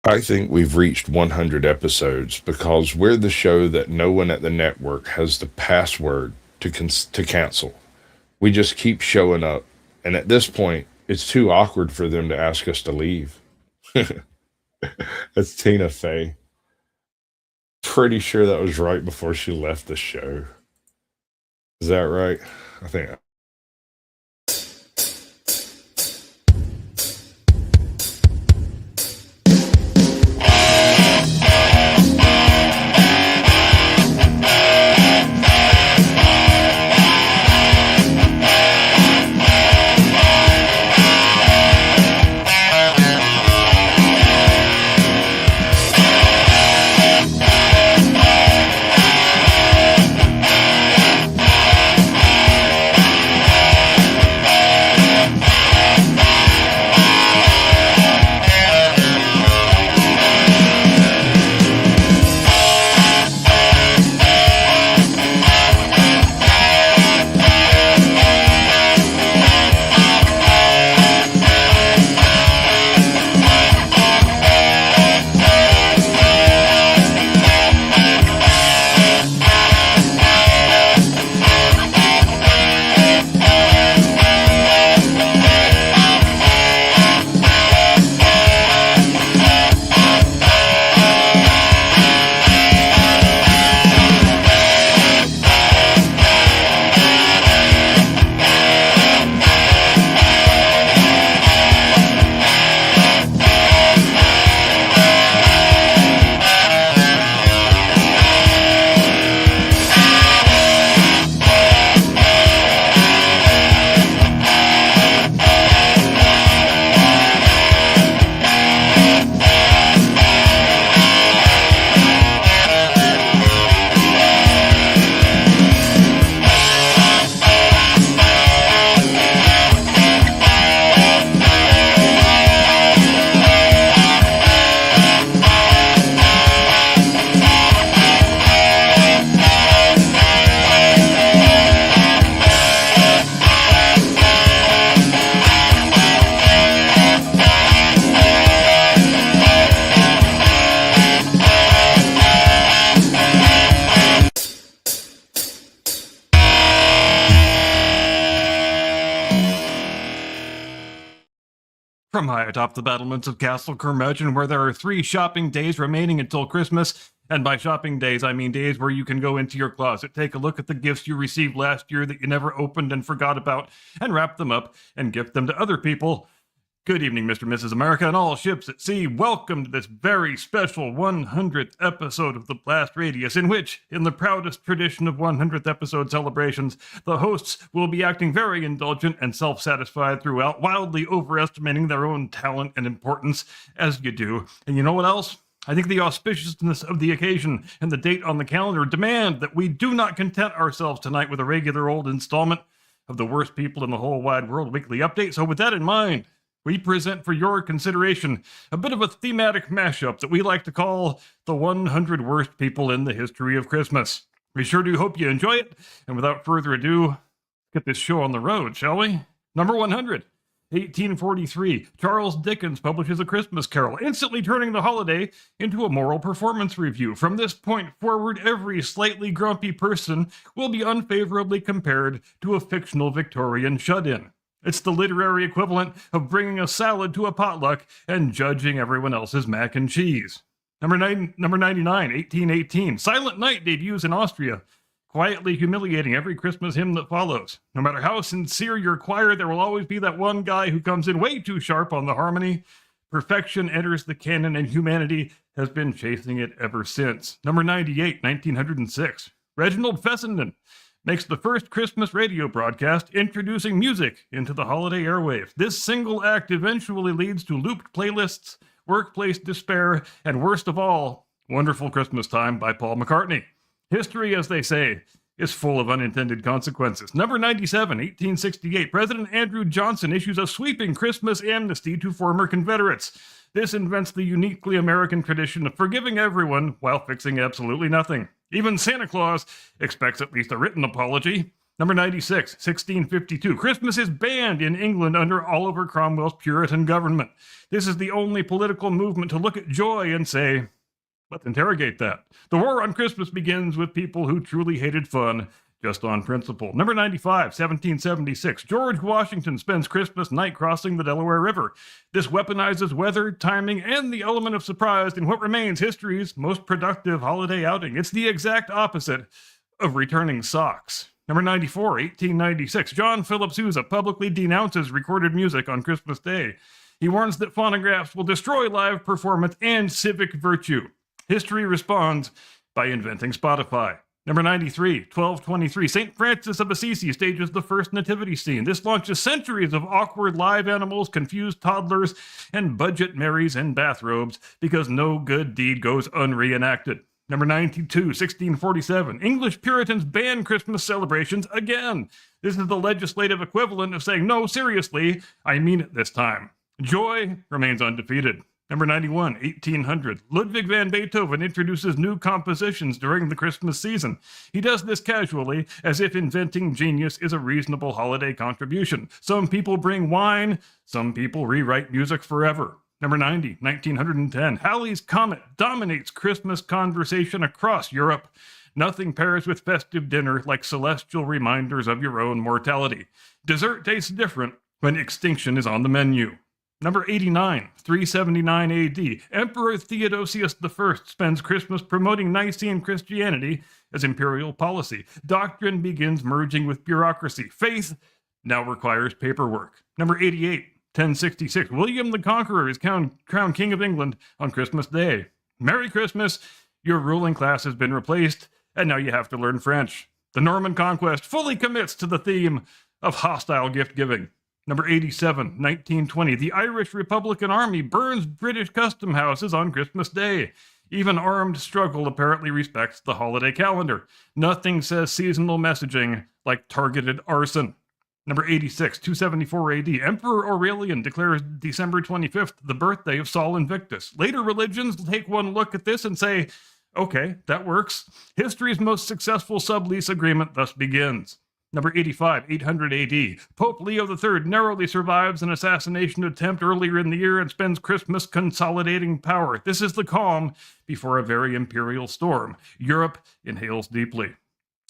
I think we've reached 100 episodes because we're the show that no one at the network has the password to cancel. We just keep showing up, and at this point, it's too awkward for them to ask us to leave. That's Tina Fey. Pretty sure that was right before she left the show. Is that right? I think. From high atop the battlements of Castle Curmudgeon, where there are 3 shopping days remaining until Christmas, and by shopping days I mean days where you can go into your closet, take a look at the gifts you received last year that you never opened and forgot about, and wrap them up and gift them to other people. Good evening, Mr. and Mrs. America and all ships at sea. Welcome to this very special 100th episode of The Blast Radius, in which, in the proudest tradition of 100th episode celebrations, the hosts will be acting very indulgent and self-satisfied throughout, wildly overestimating their own talent and importance, as you do. And you know what else? I think the auspiciousness of the occasion and the date on the calendar demand that we do not content ourselves tonight with a regular old installment of the Worst People in the Whole Wide World weekly update. So with that in mind, we present for your consideration a bit of a thematic mashup that we like to call the 100 Worst People in the History of Christmas. We sure do hope you enjoy it, and without further ado, get this show on the road, shall we? Number 100, 1843, Charles Dickens publishes A Christmas Carol, instantly turning the holiday into a moral performance review. From this point forward, every slightly grumpy person will be unfavorably compared to a fictional Victorian shut-in. It's the literary equivalent of bringing a salad to a potluck and judging everyone else's mac and cheese. Number 99, 1818. Silent Night debuts in Austria, quietly humiliating every Christmas hymn that follows. No matter how sincere your choir, there will always be that one guy who comes in way too sharp on the harmony. Perfection enters the canon, and humanity has been chasing it ever since. Number 98, 1906. Reginald Fessenden makes the first Christmas radio broadcast introducing music into the holiday airwaves. This single act eventually leads to looped playlists, workplace despair, and worst of all, Wonderful Christmas Time by Paul McCartney. History, as they say, is full of unintended consequences. Number 97, 1868, President Andrew Johnson issues a sweeping Christmas amnesty to former Confederates. This invents the uniquely American tradition of forgiving everyone while fixing absolutely nothing. Even Santa Claus expects at least a written apology. Number 96, 1652. Christmas is banned in England under Oliver Cromwell's Puritan government. This is the only political movement to look at joy and say, let's interrogate that. The war on Christmas begins with people who truly hated fun, just on principle. Number 95, 1776. George Washington spends Christmas night crossing the Delaware River. This weaponizes weather, timing, and the element of surprise in what remains history's most productive holiday outing. It's the exact opposite of returning socks. Number 94, 1896. John Philip Sousa publicly denounces recorded music on Christmas Day. He warns that phonographs will destroy live performance and civic virtue. History responds by inventing Spotify. Number 93, 1223. St. Francis of Assisi stages the first nativity scene. This launches centuries of awkward live animals, confused toddlers, and budget Marys in bathrobes because no good deed goes unreenacted. Number 92, 1647. English Puritans ban Christmas celebrations again. This is the legislative equivalent of saying, no, seriously, I mean it this time. Joy remains undefeated. Number 91, 1800. Ludwig van Beethoven introduces new compositions during the Christmas season. He does this casually, as if inventing genius is a reasonable holiday contribution. Some people bring wine, some people rewrite music forever. Number 90, 1910. Halley's Comet dominates Christmas conversation across Europe. Nothing pairs with festive dinner like celestial reminders of your own mortality. Dessert tastes different when extinction is on the menu. Number 89, 379 AD. Emperor Theodosius I spends Christmas promoting Nicene Christianity as imperial policy. Doctrine begins merging with bureaucracy. Faith now requires paperwork. Number 88, 1066. William the Conqueror is crowned King of England on Christmas Day. Merry Christmas. Your ruling class has been replaced, and now you have to learn French. The Norman Conquest fully commits to the theme of hostile gift giving. Number 87, 1920. The Irish Republican Army burns British custom houses on Christmas Day. Even armed struggle apparently respects the holiday calendar. Nothing says seasonal messaging like targeted arson. Number 86, 274 AD. Emperor Aurelian declares December 25th the birthday of Sol Invictus. Later religions take one look at this and say, okay, that works. History's most successful sublease agreement thus begins. Number 85, 800 AD. Pope Leo III narrowly survives an assassination attempt earlier in the year and spends Christmas consolidating power. This is the calm before a very imperial storm. Europe inhales deeply.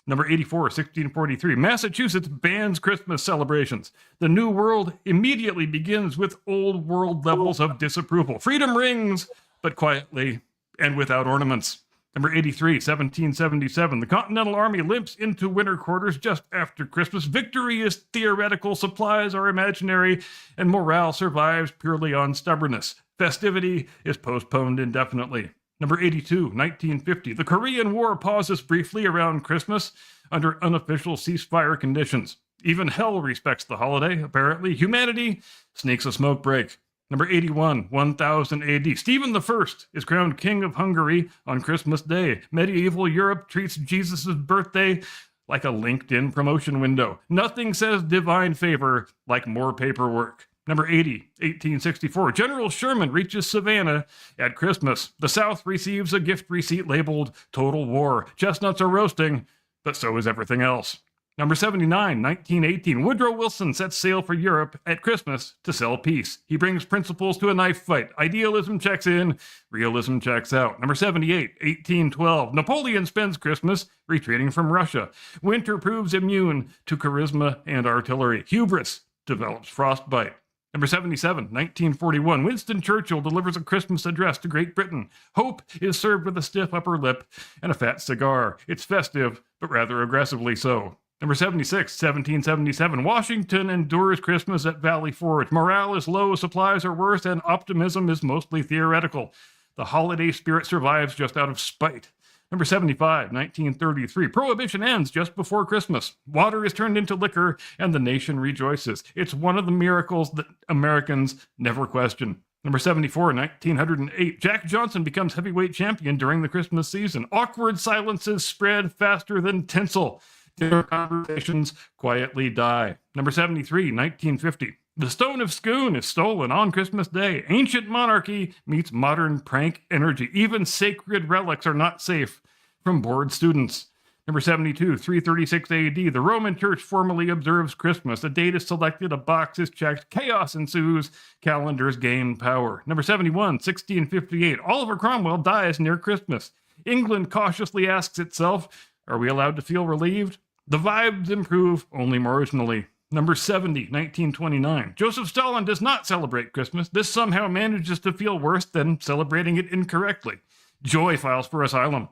Number 84, 1643. Massachusetts bans Christmas celebrations. The New World immediately begins with old world levels of disapproval. Freedom rings, but quietly and without ornaments. Number 83, 1777. The Continental Army limps into winter quarters just after Christmas. Victory is theoretical, supplies are imaginary, and morale survives purely on stubbornness. Festivity is postponed indefinitely. Number 82, 1950. The Korean War pauses briefly around Christmas under unofficial ceasefire conditions. Even hell respects the holiday, apparently. Humanity sneaks a smoke break. Number 81, 1000 AD. Stephen I is crowned King of Hungary on Christmas Day. Medieval Europe treats Jesus' birthday like a LinkedIn promotion window. Nothing says divine favor like more paperwork. Number 80, 1864. General Sherman reaches Savannah at Christmas. The South receives a gift receipt labeled Total War. Chestnuts are roasting, but so is everything else. Number 79, 1918. Woodrow Wilson sets sail for Europe at Christmas to sell peace. He brings principles to a knife fight. Idealism checks in, realism checks out. Number 78, 1812. Napoleon spends Christmas retreating from Russia. Winter proves immune to charisma and artillery. Hubris develops frostbite. Number 77, 1941. Winston Churchill delivers a Christmas address to Great Britain. Hope is served with a stiff upper lip and a fat cigar. It's festive, but rather aggressively so. Number 76, 1777. Washington endures Christmas at Valley Forge. Morale is low, supplies are worse, and optimism is mostly theoretical. The holiday spirit survives just out of spite. Number 75, 1933. Prohibition ends just before Christmas. Water is turned into liquor, and the nation rejoices. It's one of the miracles that Americans never question. Number 74, 1908. Jack Johnson becomes heavyweight champion during the Christmas season. Awkward silences spread faster than tinsel. Dinner conversations quietly die. Number 73, 1950. The Stone of Scone is stolen on Christmas Day. Ancient monarchy meets modern prank energy. Even sacred relics are not safe from bored students. Number 72, 336 AD, the Roman Church formally observes Christmas. A date is selected, a box is checked, chaos ensues, calendars gain power. Number 71, 1658, Oliver Cromwell dies near Christmas. England cautiously asks itself, are we allowed to feel relieved? The vibes improve only marginally. Number 70, 1929, Joseph Stalin does not celebrate Christmas. This somehow manages to feel worse than celebrating it incorrectly. Joy files for asylum.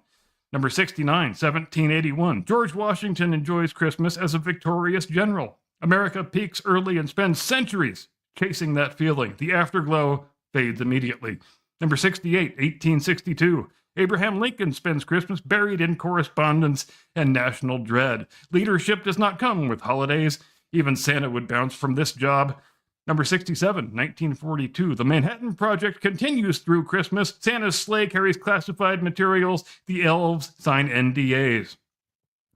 Number 69, 1781. George Washington enjoys Christmas as a victorious general. America peaks early and spends centuries chasing that feeling. The afterglow fades immediately. Number 68, 1862. Abraham Lincoln spends Christmas buried in correspondence and national dread. Leadership does not come with holidays. Even Santa would bounce from this job. Number 67, 1942. The Manhattan Project continues through Christmas. Santa's sleigh carries classified materials. The elves sign NDAs.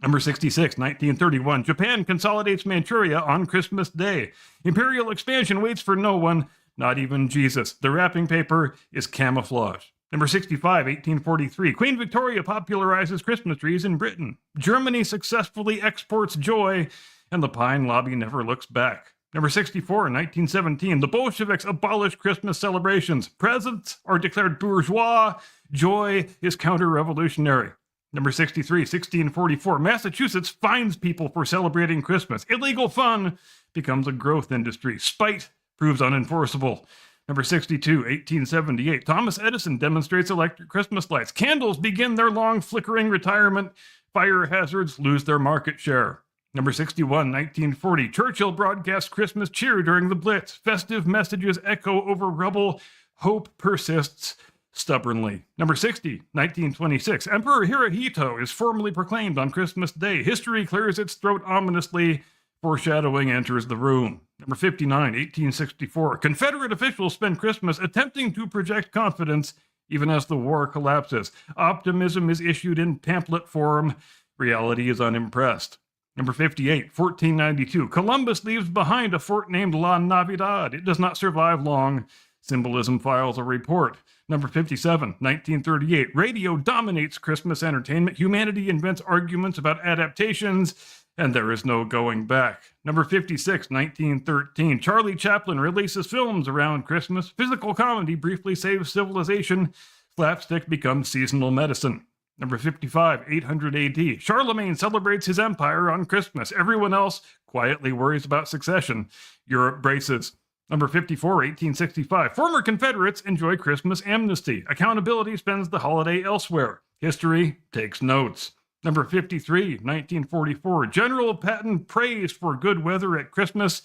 Number 66, 1931. Japan consolidates Manchuria on Christmas Day. Imperial expansion waits for no one, not even Jesus. The wrapping paper is camouflage. Number 65, 1843. Queen Victoria popularizes Christmas trees in Britain. Germany successfully exports joy, and the Pine Lobby never looks back. Number 64, 1917, the Bolsheviks abolish Christmas celebrations. Presents are declared bourgeois. Joy is counter-revolutionary. Number 63, 1644, Massachusetts fines people for celebrating Christmas. Illegal fun becomes a growth industry. Spite proves unenforceable. Number 62, 1878, Thomas Edison demonstrates electric Christmas lights. Candles begin their long flickering retirement. Fire hazards lose their market share. Number 61, 1940, Churchill broadcasts Christmas cheer during the Blitz. Festive messages echo over rubble. Hope persists stubbornly. Number 60, 1926, Emperor Hirohito is formally proclaimed on Christmas Day. History clears its throat ominously. Foreshadowing enters the room. Number 59, 1864, Confederate officials spend Christmas attempting to project confidence even as the war collapses. Optimism is issued in pamphlet form. Reality is unimpressed. Number 58, 1492. Columbus leaves behind a fort named La Navidad. It does not survive long. Symbolism files a report. Number 57, 1938. Radio dominates Christmas entertainment. Humanity invents arguments about adaptations, and there is no going back. Number 56, 1913. Charlie Chaplin releases films around Christmas. Physical comedy briefly saves civilization. Slapstick becomes seasonal medicine. Number 55, 800 AD. Charlemagne celebrates his empire on Christmas. Everyone else quietly worries about succession. Europe braces. Number 54, 1865. Former Confederates enjoy Christmas amnesty. Accountability spends the holiday elsewhere. History takes notes. Number 53, 1944. General Patton prays for good weather at Christmas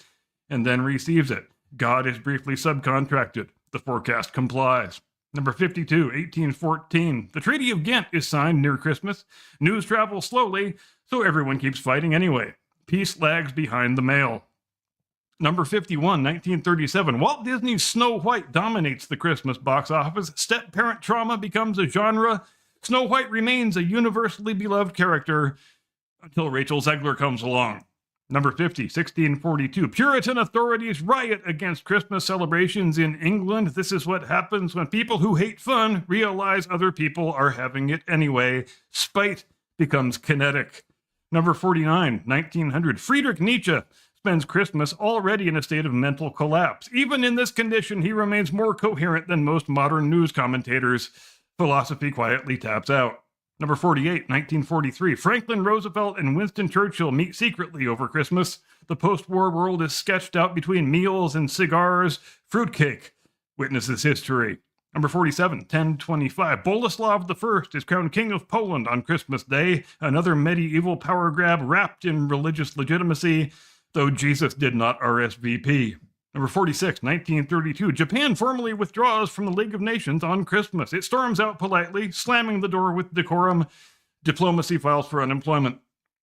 and then receives it. God is briefly subcontracted. The forecast complies. Number 52, 1814. The Treaty of Ghent is signed near Christmas. News travels slowly, so everyone keeps fighting anyway. Peace lags behind the mail. Number 51, 1937. Walt Disney's Snow White dominates the Christmas box office. Step-parent trauma becomes a genre. Snow White remains a universally beloved character until Rachel Zegler comes along. Number 50, 1642. Puritan authorities riot against Christmas celebrations in England. This is what happens when people who hate fun realize other people are having it anyway. Spite becomes kinetic. Number 49, 1900. Friedrich Nietzsche spends Christmas already in a state of mental collapse. Even in this condition, he remains more coherent than most modern news commentators. Philosophy quietly taps out. Number 48, 1943. Franklin Roosevelt and Winston Churchill meet secretly over Christmas. The post-war world is sketched out between meals and cigars. Fruitcake witnesses history. Number 47, 1025. Boleslav I is crowned King of Poland on Christmas Day. Another medieval power grab wrapped in religious legitimacy, though Jesus did not RSVP. Number 46, 1932. Japan formally withdraws from the League of Nations on Christmas. It storms out politely, slamming the door with decorum. Diplomacy files for unemployment.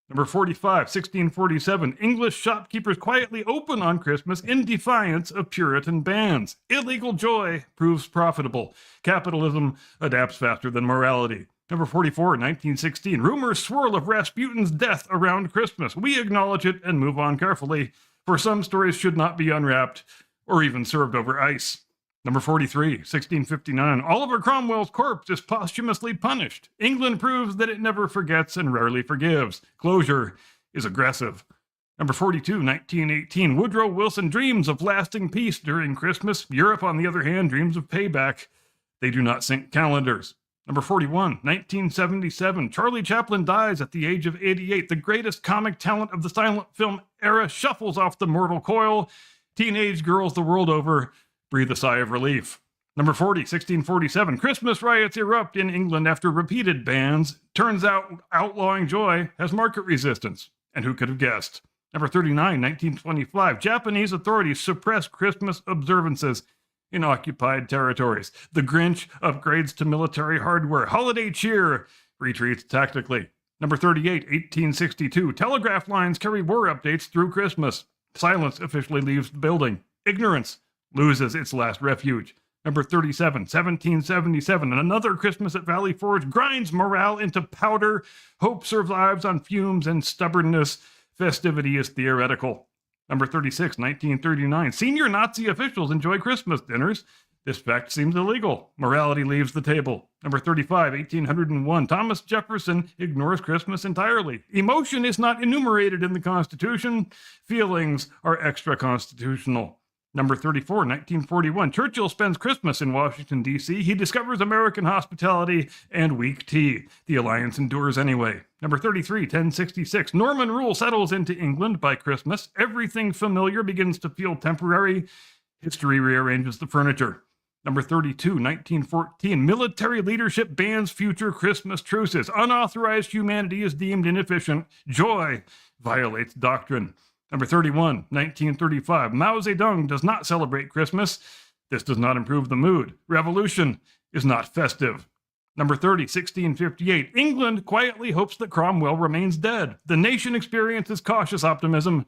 Number 45, 1647. English shopkeepers quietly open on Christmas in defiance of Puritan bans. Illegal joy proves profitable. Capitalism adapts faster than morality. Number 44, 1916. Rumors swirl of Rasputin's death around Christmas. We acknowledge it and move on carefully, for some stories should not be unwrapped or even served over ice. Number 43, 1659. Oliver Cromwell's corpse is posthumously punished. England proves that it never forgets and rarely forgives. Closure is aggressive. Number 42, 1918. Woodrow Wilson dreams of lasting peace during Christmas. Europe, on the other hand, dreams of payback. They do not sync calendars. Number 41, 1977. Charlie Chaplin dies at the age of 88. The greatest comic talent of the silent film era shuffles off the mortal coil. Teenage girls the world over breathe a sigh of relief. Number 40, 1647. Christmas riots erupt in England after repeated bans. Turns out outlawing joy has market resistance. And who could have guessed? Number 39, 1925. Japanese authorities suppress Christmas observances in occupied territories. The Grinch upgrades to military hardware. Holiday cheer retreats tactically. Number 38, 1862. Telegraph lines carry war updates through Christmas. Silence officially leaves the building. Ignorance loses its last refuge. Number 37, 1777. Another Christmas at Valley Forge grinds morale into powder. Hope survives on fumes and stubbornness. Festivity is theoretical. Number 36, 1939. Senior Nazi officials enjoy Christmas dinners. This fact seems illegal. Morality leaves the table. Number 35, 1801. Thomas Jefferson ignores Christmas entirely. Emotion is not enumerated in the Constitution. Feelings are extra-constitutional. Number 34, 1941. Churchill spends Christmas in Washington, D.C. He discovers American hospitality and weak tea. The alliance endures anyway. Number 33, 1066. Norman rule settles into England by Christmas. Everything familiar begins to feel temporary. History rearranges the furniture. Number 32, 1914. Military leadership bans future Christmas truces. Unauthorized humanity is deemed inefficient. Joy violates doctrine. Number 31, 1935. Mao Zedong does not celebrate Christmas. This does not improve the mood. Revolution is not festive. Number 30, 1658. England quietly hopes that Cromwell remains dead. The nation experiences cautious optimism,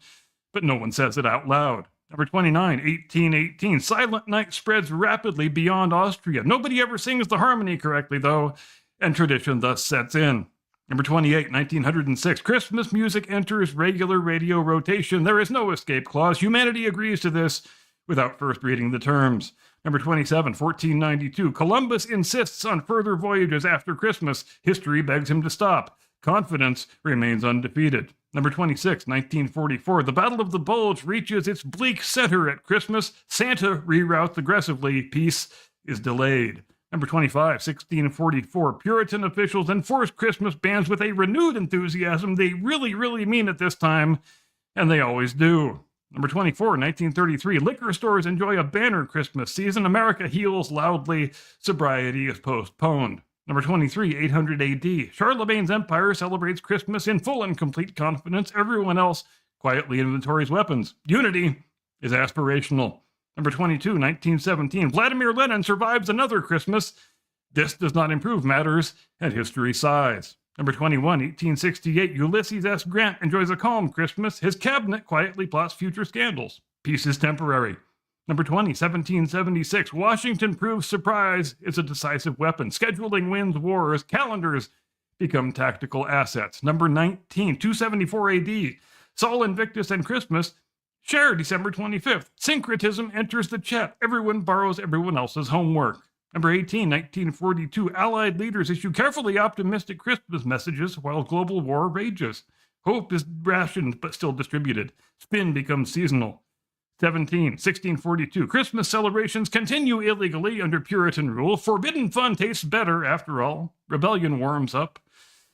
but no one says it out loud. Number 29, 1818. Silent Night spreads rapidly beyond Austria. Nobody ever sings the harmony correctly, though, and tradition thus sets in. Number 28, 1906. Christmas music enters regular radio rotation. There is no escape clause. Humanity agrees to this without first reading the terms. Number 27, 1492. Columbus insists on further voyages after Christmas. History begs him to stop. Confidence remains undefeated. Number 26, 1944. The Battle of the Bulge reaches its bleak center at Christmas. Santa reroutes aggressively. Peace is delayed. Number 25, 1644. Puritan officials enforce Christmas bans with a renewed enthusiasm. They really, really mean it this time, and they always do. Number 24, 1933. Liquor stores enjoy a banner Christmas season. America heals loudly. Sobriety is postponed. Number 23, 800 AD. Charlemagne's empire celebrates Christmas in full and complete confidence. Everyone else quietly inventories weapons. Unity is aspirational. Number 22, 1917. Vladimir Lenin survives another Christmas. This does not improve matters, and history sighs. Number 21, 1868. Ulysses S. Grant enjoys a calm Christmas. His cabinet quietly plots future scandals. Peace is temporary. Number 20, 1776. Washington proves surprise is a decisive weapon. Scheduling wins wars. Calendars become tactical assets. Number 19, 274 AD. Sol Invictus and Christmas share December 25th. Syncretism enters the chat. Everyone borrows everyone else's homework. Number 18, 1942. Allied leaders issue carefully optimistic Christmas messages while global war rages. Hope is rationed but still distributed. Spin becomes seasonal. 17, 1642. Christmas celebrations continue illegally under Puritan rule. Forbidden fun tastes better, after all. Rebellion warms up.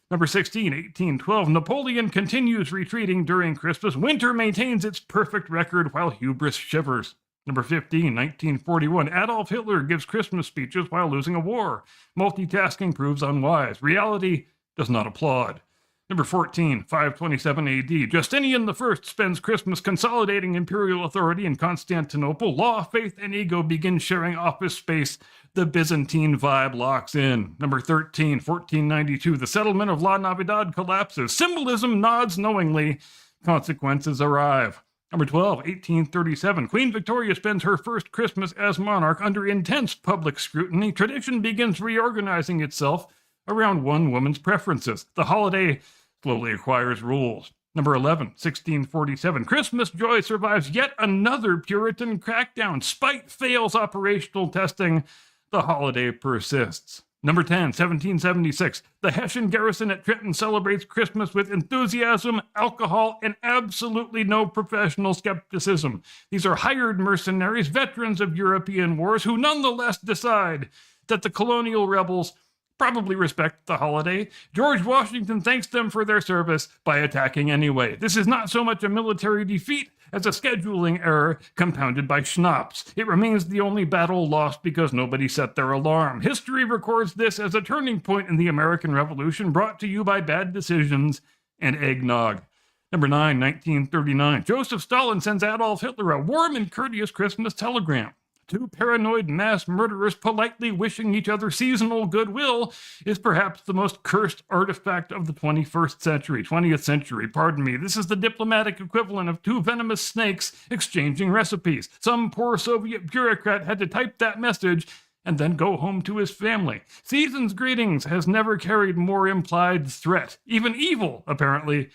Number 16, 1812. Napoleon continues retreating during Christmas. Winter maintains its perfect record while hubris shivers. Number 15, 1941. Adolf Hitler gives Christmas speeches while losing a war. Multitasking proves unwise. Reality does not applaud. Number 14, 527 AD. Justinian I spends Christmas consolidating imperial authority in Constantinople. Law, faith, and ego begin sharing office space. The Byzantine vibe locks in. Number 13, 1492. The settlement of La Navidad collapses. Symbolism nods knowingly. Consequences arrive. Number 12, 1837. Queen Victoria spends her first Christmas as monarch under intense public scrutiny. Tradition begins reorganizing itself around one woman's preferences. The holiday slowly acquires rules. Number 11, 1647. Christmas joy survives yet another Puritan crackdown. Spite fails operational testing. The holiday persists. Number 10, 1776. The Hessian garrison at Trenton celebrates Christmas with enthusiasm, alcohol, and absolutely no professional skepticism. These are hired mercenaries, veterans of European wars, who nonetheless decide that the colonial rebels probably respect the holiday. George Washington thanks them for their service by attacking anyway. This is not so much a military defeat as a scheduling error compounded by schnapps. It remains the only battle lost because nobody set their alarm. History records this as a turning point in the American Revolution, brought to you by bad decisions and eggnog. Number 9, 1939. Joseph Stalin sends Adolf Hitler a warm and courteous Christmas telegram. Two paranoid mass murderers politely wishing each other seasonal goodwill is perhaps the most cursed artifact of the 20th century. This is the diplomatic equivalent of two venomous snakes exchanging recipes. Some poor Soviet bureaucrat had to type that message and then go home to his family. Season's greetings has never carried more implied threat. Even evil, apparently,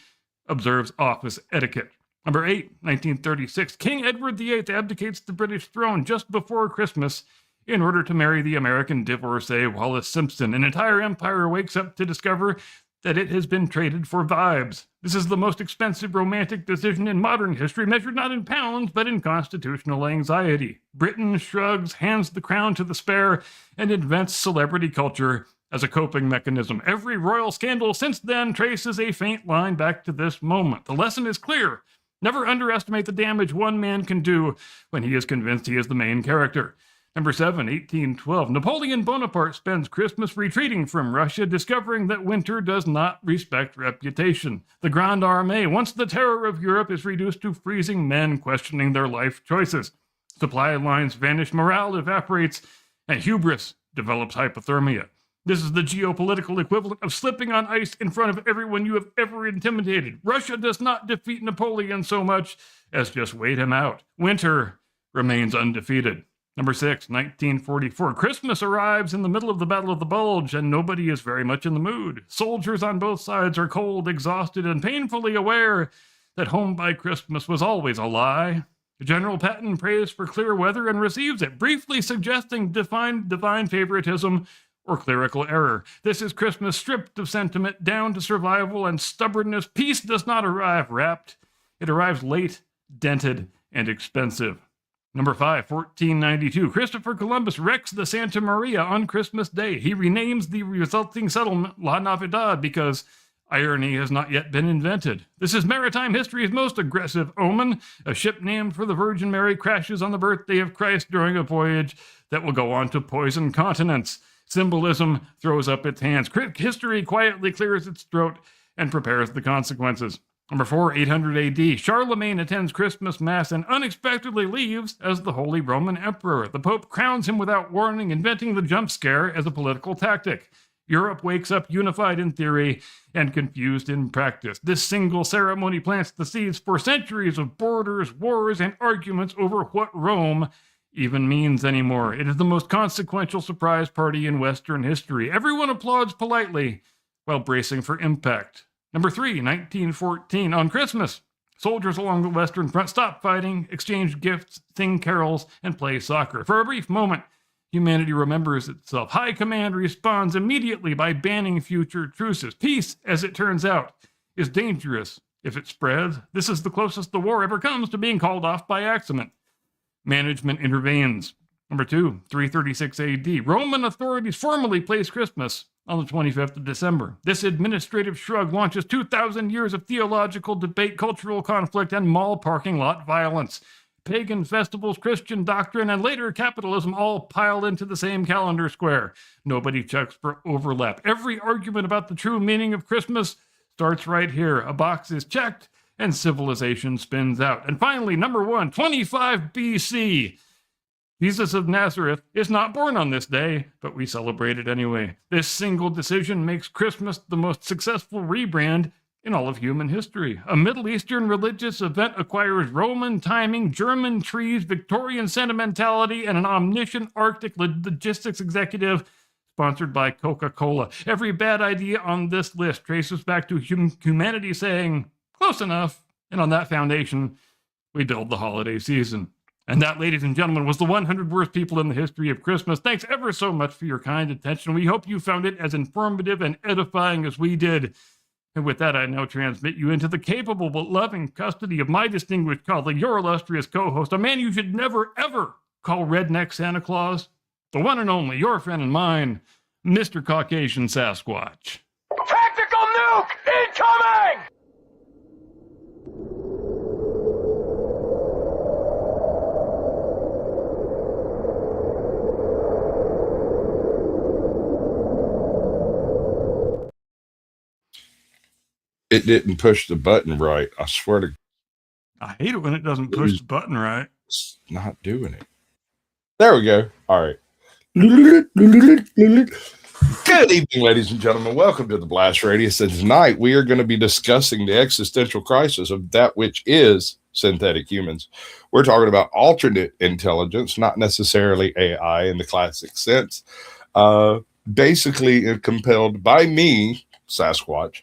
observes office etiquette. Number 8, 1936. King Edward VIII abdicates the British throne just before Christmas in order to marry the American divorcee Wallis Simpson. An entire empire wakes up to discover that it has been traded for vibes. This is the most expensive romantic decision in modern history, measured not in pounds, but in constitutional anxiety. Britain shrugs, hands the crown to the spare, and invents celebrity culture as a coping mechanism. Every royal scandal since then traces a faint line back to this moment. The lesson is clear. Never underestimate the damage one man can do when he is convinced he is the main character. Number 7, 1812. Napoleon Bonaparte spends Christmas retreating from Russia, discovering that winter does not respect reputation. The Grande Armée, once the terror of Europe, is reduced to freezing men questioning their life choices. Supply lines vanish, morale evaporates, and hubris develops hypothermia. This is the geopolitical equivalent of slipping on ice in front of everyone you have ever intimidated. Russia does not defeat Napoleon so much as just wait him out. Winter remains undefeated. Number 6, 1944. Christmas arrives in the middle of the Battle of the Bulge, and nobody is very much in the mood. Soldiers on both sides are cold, exhausted, and painfully aware that home by Christmas was always a lie. General Patton prays for clear weather and receives it, briefly suggesting divine favoritism or clerical error. This is Christmas stripped of sentiment, down to survival and stubbornness. Peace does not arrive wrapped. It arrives late, dented, and expensive. Number 5, 1492. Christopher Columbus wrecks the Santa Maria on Christmas Day. He renames the resulting settlement La Navidad because irony has not yet been invented. This is maritime history's most aggressive omen. A ship named for the Virgin Mary crashes on the birthday of Christ during a voyage that will go on to poison continents. Symbolism throws up its hands. History quietly clears its throat and prepares the consequences. Number 4, 800 AD. Charlemagne attends Christmas Mass and unexpectedly leaves as the Holy Roman Emperor. The Pope crowns him without warning, inventing the jump scare as a political tactic. Europe wakes up unified in theory and confused in practice. This single ceremony plants the seeds for centuries of borders, wars, and arguments over what Rome even means anymore. It is the most consequential surprise party in Western history. Everyone applauds politely while bracing for impact. Number 3, 1914. On Christmas, soldiers along the Western Front stop fighting, exchange gifts, sing carols, and play soccer. For a brief moment, humanity remembers itself. High Command responds immediately by banning future truces. Peace, as it turns out, is dangerous if it spreads. This is the closest the war ever comes to being called off by accident. Management intervenes. Number 2, 336 AD. Roman authorities formally place Christmas on the 25th of December. This administrative shrug launches 2,000 years of theological debate, cultural conflict, and mall parking lot violence. Pagan festivals, Christian doctrine, and later capitalism all pile into the same calendar square. Nobody checks for overlap. Every argument about the true meaning of Christmas starts right here. A box is checked, and civilization spins out. And finally, number 1, 25 BC. Jesus of Nazareth is not born on this day, but we celebrate it anyway. This single decision makes Christmas the most successful rebrand in all of human history. A Middle Eastern religious event acquires Roman timing, German trees, Victorian sentimentality, and an omniscient Arctic logistics executive sponsored by Coca-Cola. Every bad idea on this list traces back to humanity saying, Close enough. And on that foundation, we build the holiday season. And that, ladies and gentlemen, was the 100 worst people in the history of Christmas. Thanks ever so much for your kind attention. We hope you found it as informative and edifying as we did. And with that, I now transmit you into the capable but loving custody of my distinguished colleague, your illustrious co-host, a man you should never, ever call Redneck Santa Claus, the one and only, your friend and mine, Mr. Caucasian Sasquatch. Tactical nuke incoming! It didn't push the button right. I swear to I hate it when it doesn't push the button right. It's not doing it. There we go. All right. Good evening, ladies and gentlemen. Welcome to the Blast Radius. And tonight we are going to be discussing the existential crisis of that which is synthetic humans. We're talking about alternate intelligence, not necessarily AI in the classic sense. Basically compelled by me, Sasquatch,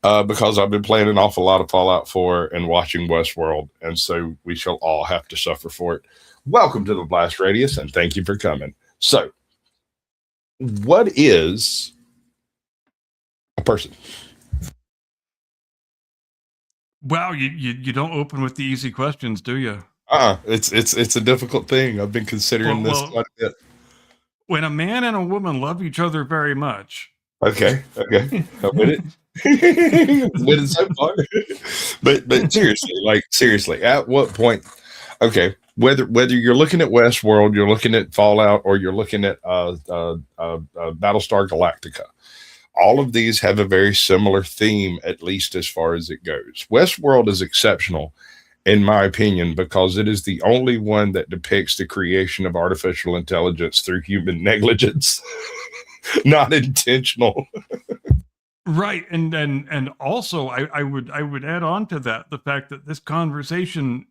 because I've been playing an awful lot of Fallout 4 and watching Westworld, and so we shall all have to suffer for it. Welcome to the Blast Radius, and thank you for coming. So, what is a person? Wow, you don't open with the easy questions, do you? It's a difficult thing. I've been considering this quite a bit. When a man and a woman love each other very much. Okay. I'm with it. With it so far. but seriously, at what point? Okay, whether you're looking at Westworld, you're looking at Fallout, or you're looking at Battlestar Galactica, all of these have a very similar theme, at least as far as it goes. Westworld is exceptional, in my opinion, because it is the only one that depicts the creation of artificial intelligence through human negligence, not intentional. Right, and also I would add on to that the fact that this conversation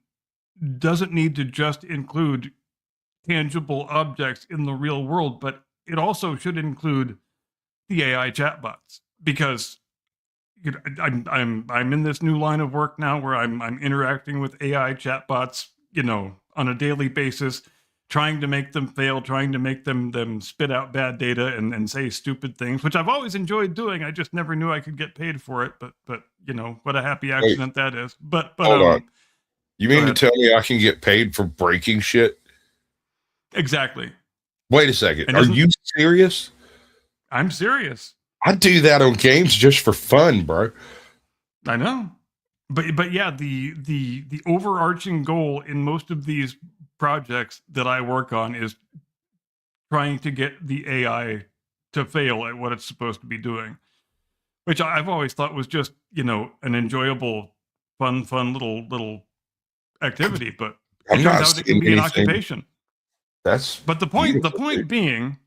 doesn't need to just include tangible objects in the real world, but it also should include the AI chatbots, because I'm in this new line of work now where I'm interacting with AI chatbots, on a daily basis, trying to make them fail, trying to make them spit out bad data and say stupid things, which I've always enjoyed doing. I just never knew I could get paid for it. But what a happy accident that is. But hold on. You mean to tell me I can get paid for breaking shit? Exactly. Wait a second. Are you serious? I'm serious. I do that on games just for fun, bro. I know. But yeah, the overarching goal in most of these projects that I work on is trying to get the AI to fail at what it's supposed to be doing, which I've always thought was just, an enjoyable, fun little activity, but it turns out it can be an occupation. But the point being,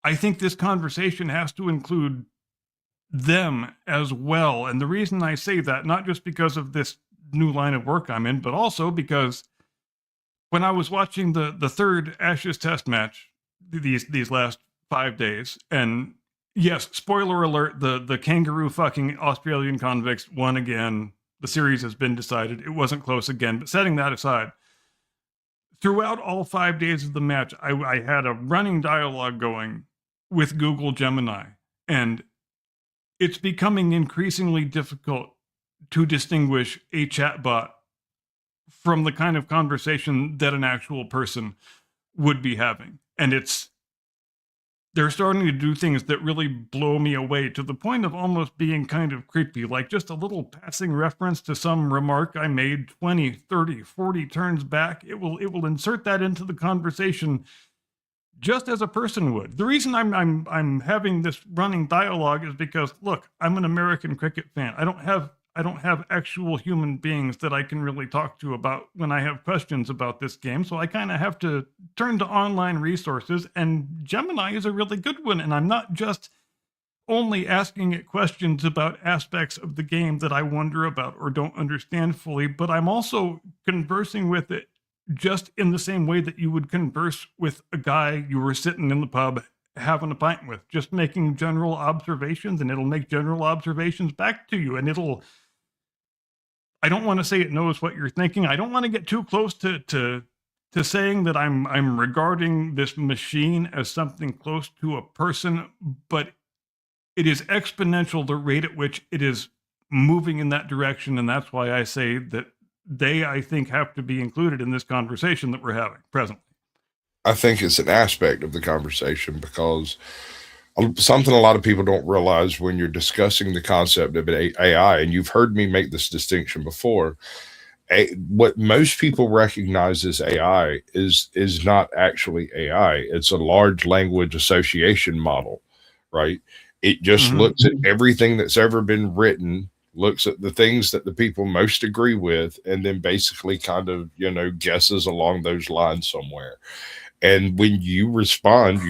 I think this conversation has to include them as well. And the reason I say that, not just because of this new line of work I'm in, but also because when I was watching the third Ashes test match these last 5 days, and yes, spoiler alert, the kangaroo fucking Australian convicts won again. The series has been decided. It wasn't close again, but setting that aside, throughout all 5 days of the match, I had a running dialogue going with Google Gemini, and it's becoming increasingly difficult to distinguish a chatbot from the kind of conversation that an actual person would be having. And they're starting to do things that really blow me away, to the point of almost being kind of creepy, like just a little passing reference to some remark I made 20, 30, 40 turns back. It will insert that into the conversation just as a person would. The reason I'm having this running dialogue is because, look, I'm an American cricket fan. I don't have actual human beings that I can really talk to about when I have questions about this game. So I kind of have to turn to online resources, and Gemini is a really good one. And I'm not just only asking it questions about aspects of the game that I wonder about or don't understand fully, but I'm also conversing with it just in the same way that you would converse with a guy you were sitting in the pub having a pint with, just making general observations, and it'll make general observations back to you, and it'll I don't want to say it knows what you're thinking. I don't want to get too close to saying that I'm regarding this machine as something close to a person, but it is exponential the rate at which it is moving in that direction, and that's why I say that I think, have to be included in this conversation that we're having presently. I think it's an aspect of the conversation because something a lot of people don't realize when you're discussing the concept of AI, and you've heard me make this distinction before. What most people recognize as AI is not actually AI. It's a large language association model, right? It just looks at everything that's ever been written, looks at the things that the people most agree with, and then basically kind of, guesses along those lines somewhere. And when you respond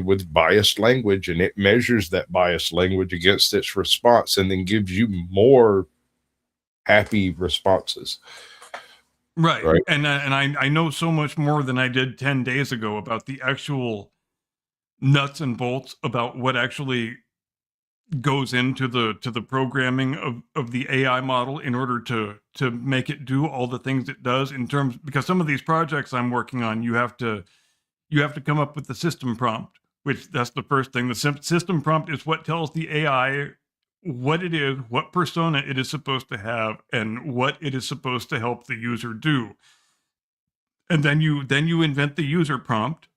with biased language, and it measures that biased language against its response and then gives you more happy responses. Right. And I know so much more than I did 10 days ago about the actual nuts and bolts about what actually goes into the programming of the AI model in order to make it do all the things it does, because some of these projects I'm working on, you have to come up with the system prompt, which that's the first thing. The system prompt is what tells the AI what it is, what persona it is supposed to have, and what it is supposed to help the user do. And then you invent the user prompt.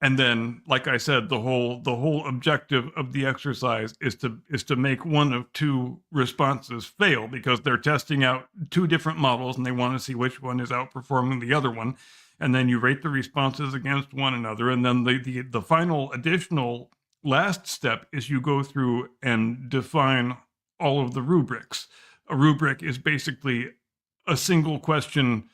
And then, like I said, the whole objective of the exercise is to make one of two responses fail, because they're testing out two different models and they want to see which one is outperforming the other one. And then you rate the responses against one another. And then the final additional last step is you go through and define all of the rubrics. A rubric is basically a single question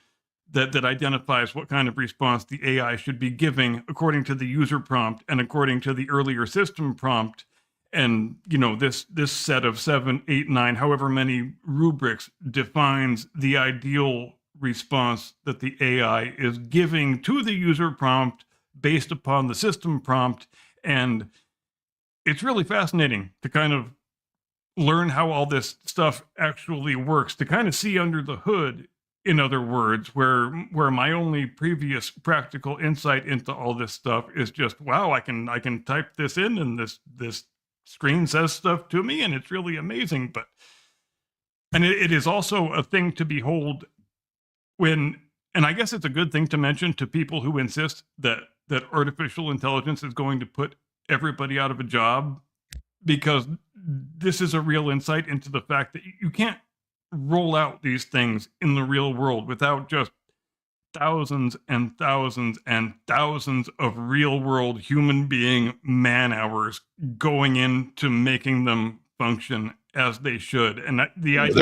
that identifies what kind of response the AI should be giving according to the user prompt and according to the earlier system prompt. And, this set of 7, 8, 9, however many rubrics defines the ideal response that the AI is giving to the user prompt based upon the system prompt. And it's really fascinating to kind of learn how all this stuff actually works, to kind of see under the hood, in other words, where my only previous practical insight into all this stuff is just, wow, I can type this in and this screen says stuff to me, and it's really amazing. And it is also a thing to behold and I guess it's a good thing to mention to people who insist that artificial intelligence is going to put everybody out of a job, because this is a real insight into the fact that you can't roll out these things in the real world without just thousands and thousands and thousands of real world human being man hours going into making them function as they should. And the idea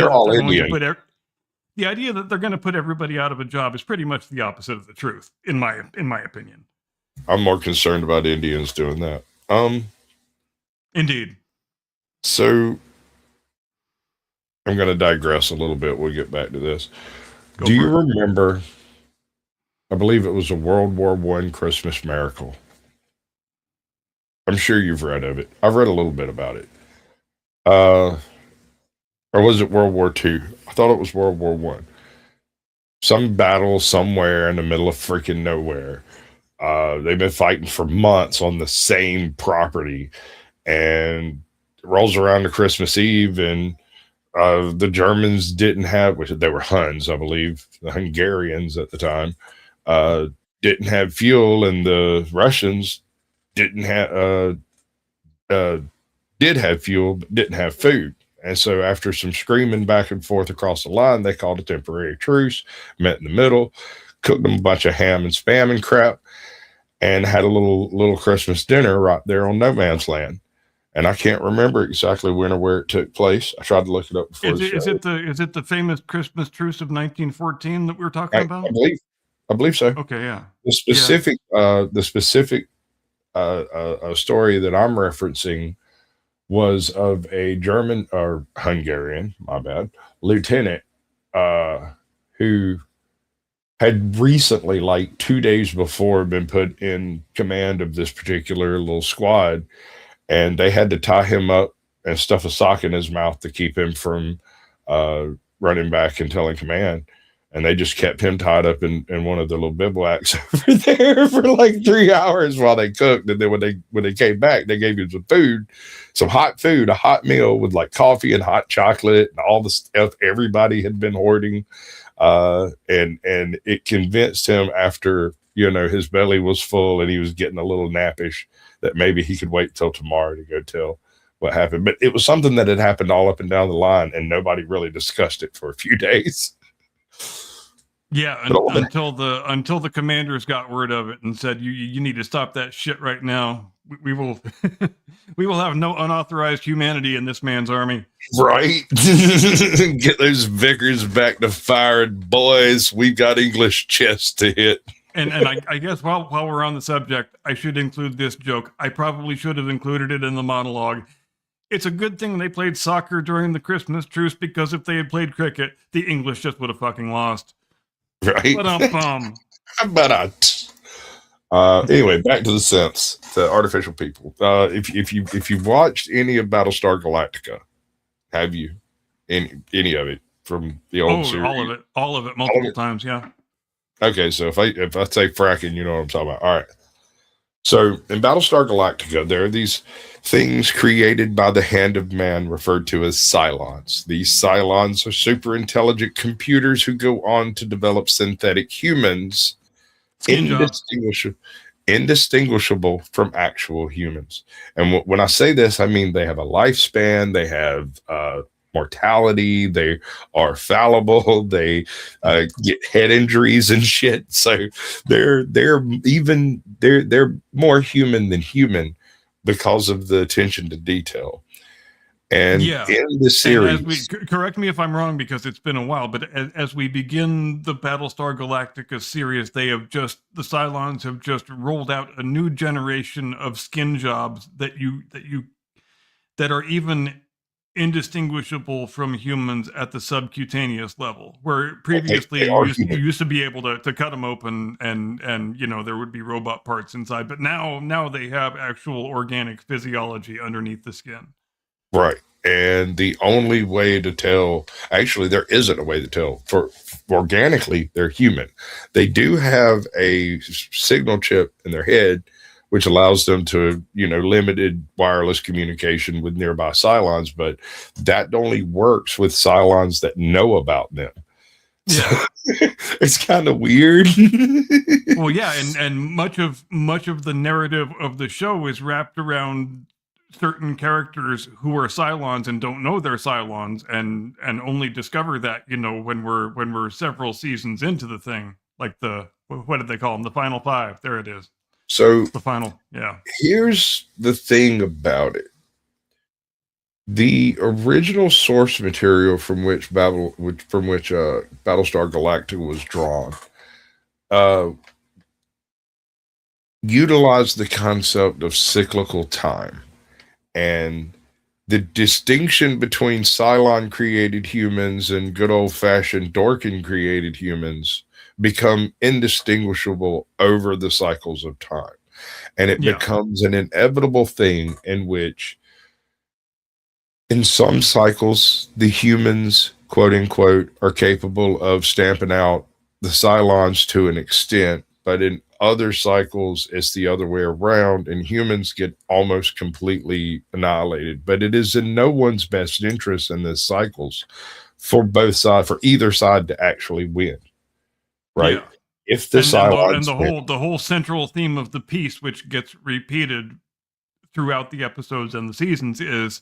that they're going to put everybody out of a job is pretty much the opposite of the truth, in my opinion. I'm more concerned about Indians doing that. Indeed. So I'm going to digress a little bit. We'll get back to this. Do you remember, I believe it was a World War I Christmas Miracle. I'm sure you've read of it. I've read a little bit about it. Or was it World War II? I thought it was World War I. Some battle somewhere in the middle of freaking nowhere. They've been fighting for months on the same property, and it rolls around to Christmas Eve, and the Germans didn't have, which they were Huns, I believe, the Hungarians at the time, didn't have fuel, and the Russians did have fuel, but didn't have food. And so after some screaming back and forth across the line, they called a temporary truce, met in the middle, cooked them a bunch of ham and spam and crap, and had a little Christmas dinner right there on no man's land. And I can't remember exactly when or where it took place. I tried to look it up before. Is it the famous Christmas truce of 1914 that we were talking about? I believe so. Okay, yeah. The specific story that I'm referencing was of a German or Hungarian, my bad, lieutenant who had recently, like 2 days before, been put in command of this particular little squad, and they had to tie him up and stuff a sock in his mouth to keep him from running back and telling command. And they just kept him tied up in one of the little bivouacs over there for like 3 hours while they cooked. And then when they came back, they gave him some hot food, a hot meal with like coffee and hot chocolate and all the stuff everybody had been hoarding. And it convinced him after, his belly was full and he was getting a little nappish that maybe he could wait till tomorrow to go tell what happened. But it was something that had happened all up and down the line and nobody really discussed it for a few days. Yeah, until the commanders got word of it and said you need to stop that shit right now. We will we will have no unauthorized humanity in this man's army. Right. Get those Vickers back to firing, boys. We've got English chess to hit. And I guess while we're on the subject, I should include this joke. I probably should have included it in the monologue. It's a good thing they played soccer during the Christmas truce, because if they had played cricket, the English just would have fucking lost. Right. Anyway, back to the synths, the artificial people. If you've watched any of Battlestar Galactica, have you? Any of it from the old series? All of it, multiple times, yeah. Okay, so if I say fracking, you know what I'm talking about. All right. So in Battlestar Galactica, there are these things created by the hand of man referred to as Cylons. These Cylons are super intelligent computers who go on to develop synthetic humans indistinguishable from actual humans. And when I say this, I mean they have a lifespan, they have mortality, they are fallible, they get head injuries and shit. So they're more human than human because of the attention to detail. And in the series, correct me if I'm wrong because it's been a while, but as we begin the Battlestar Galactica series, the Cylons have just rolled out a new generation of skin jobs that are even indistinguishable from humans at the subcutaneous level, where previously you used to be able to cut them open and there would be robot parts inside, but now they have actual organic physiology underneath the skin. Right. And the only way to tell, actually there isn't a way to tell, for organically they're human. They do have a signal chip in their head which allows them to, limited wireless communication with nearby Cylons, but that only works with Cylons that know about them. Yeah. So, it's kind of weird. Well, yeah, and much of the narrative of the show is wrapped around certain characters who are Cylons and don't know they're Cylons, and only discover that, when we're several seasons into the thing, like what did they call them? The Final Five. There it is. So the final, yeah. Here's the thing about it. The original source material from which Battlestar Galactica was drawn utilized the concept of cyclical time, and the distinction between Cylon created humans and good old fashioned Dorkin created humans become indistinguishable over the cycles of time. And it becomes an inevitable thing in which in some cycles, the humans, quote unquote, are capable of stamping out the Cylons to an extent, but in other cycles, it's the other way around and humans get almost completely annihilated. But it is in no one's best interest in the cycles for either side to actually win. Right. Yeah. If the Cylons the whole central theme of the piece, which gets repeated throughout the episodes and the seasons, is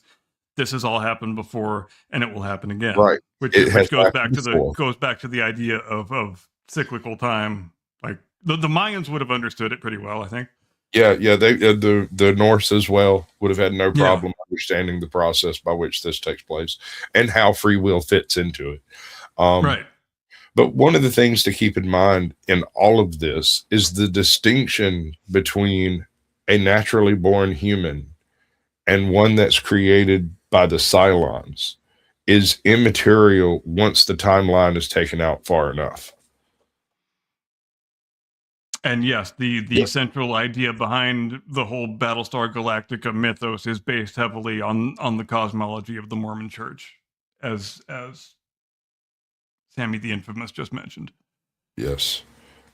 this has all happened before and it will happen again. Right. Which goes back to the idea of cyclical time. Like the Mayans would have understood it pretty well, I think. Yeah, they the Norse as well would have had no problem understanding the process by which this takes place and how free will fits into it. Right. But one of the things to keep in mind in all of this is the distinction between a naturally born human and one that's created by the Cylons is immaterial once the timeline is taken out far enough. And yes, the central idea behind the whole Battlestar Galactica mythos is based heavily on the cosmology of the Mormon Church as Sammy the Infamous just mentioned. Yes.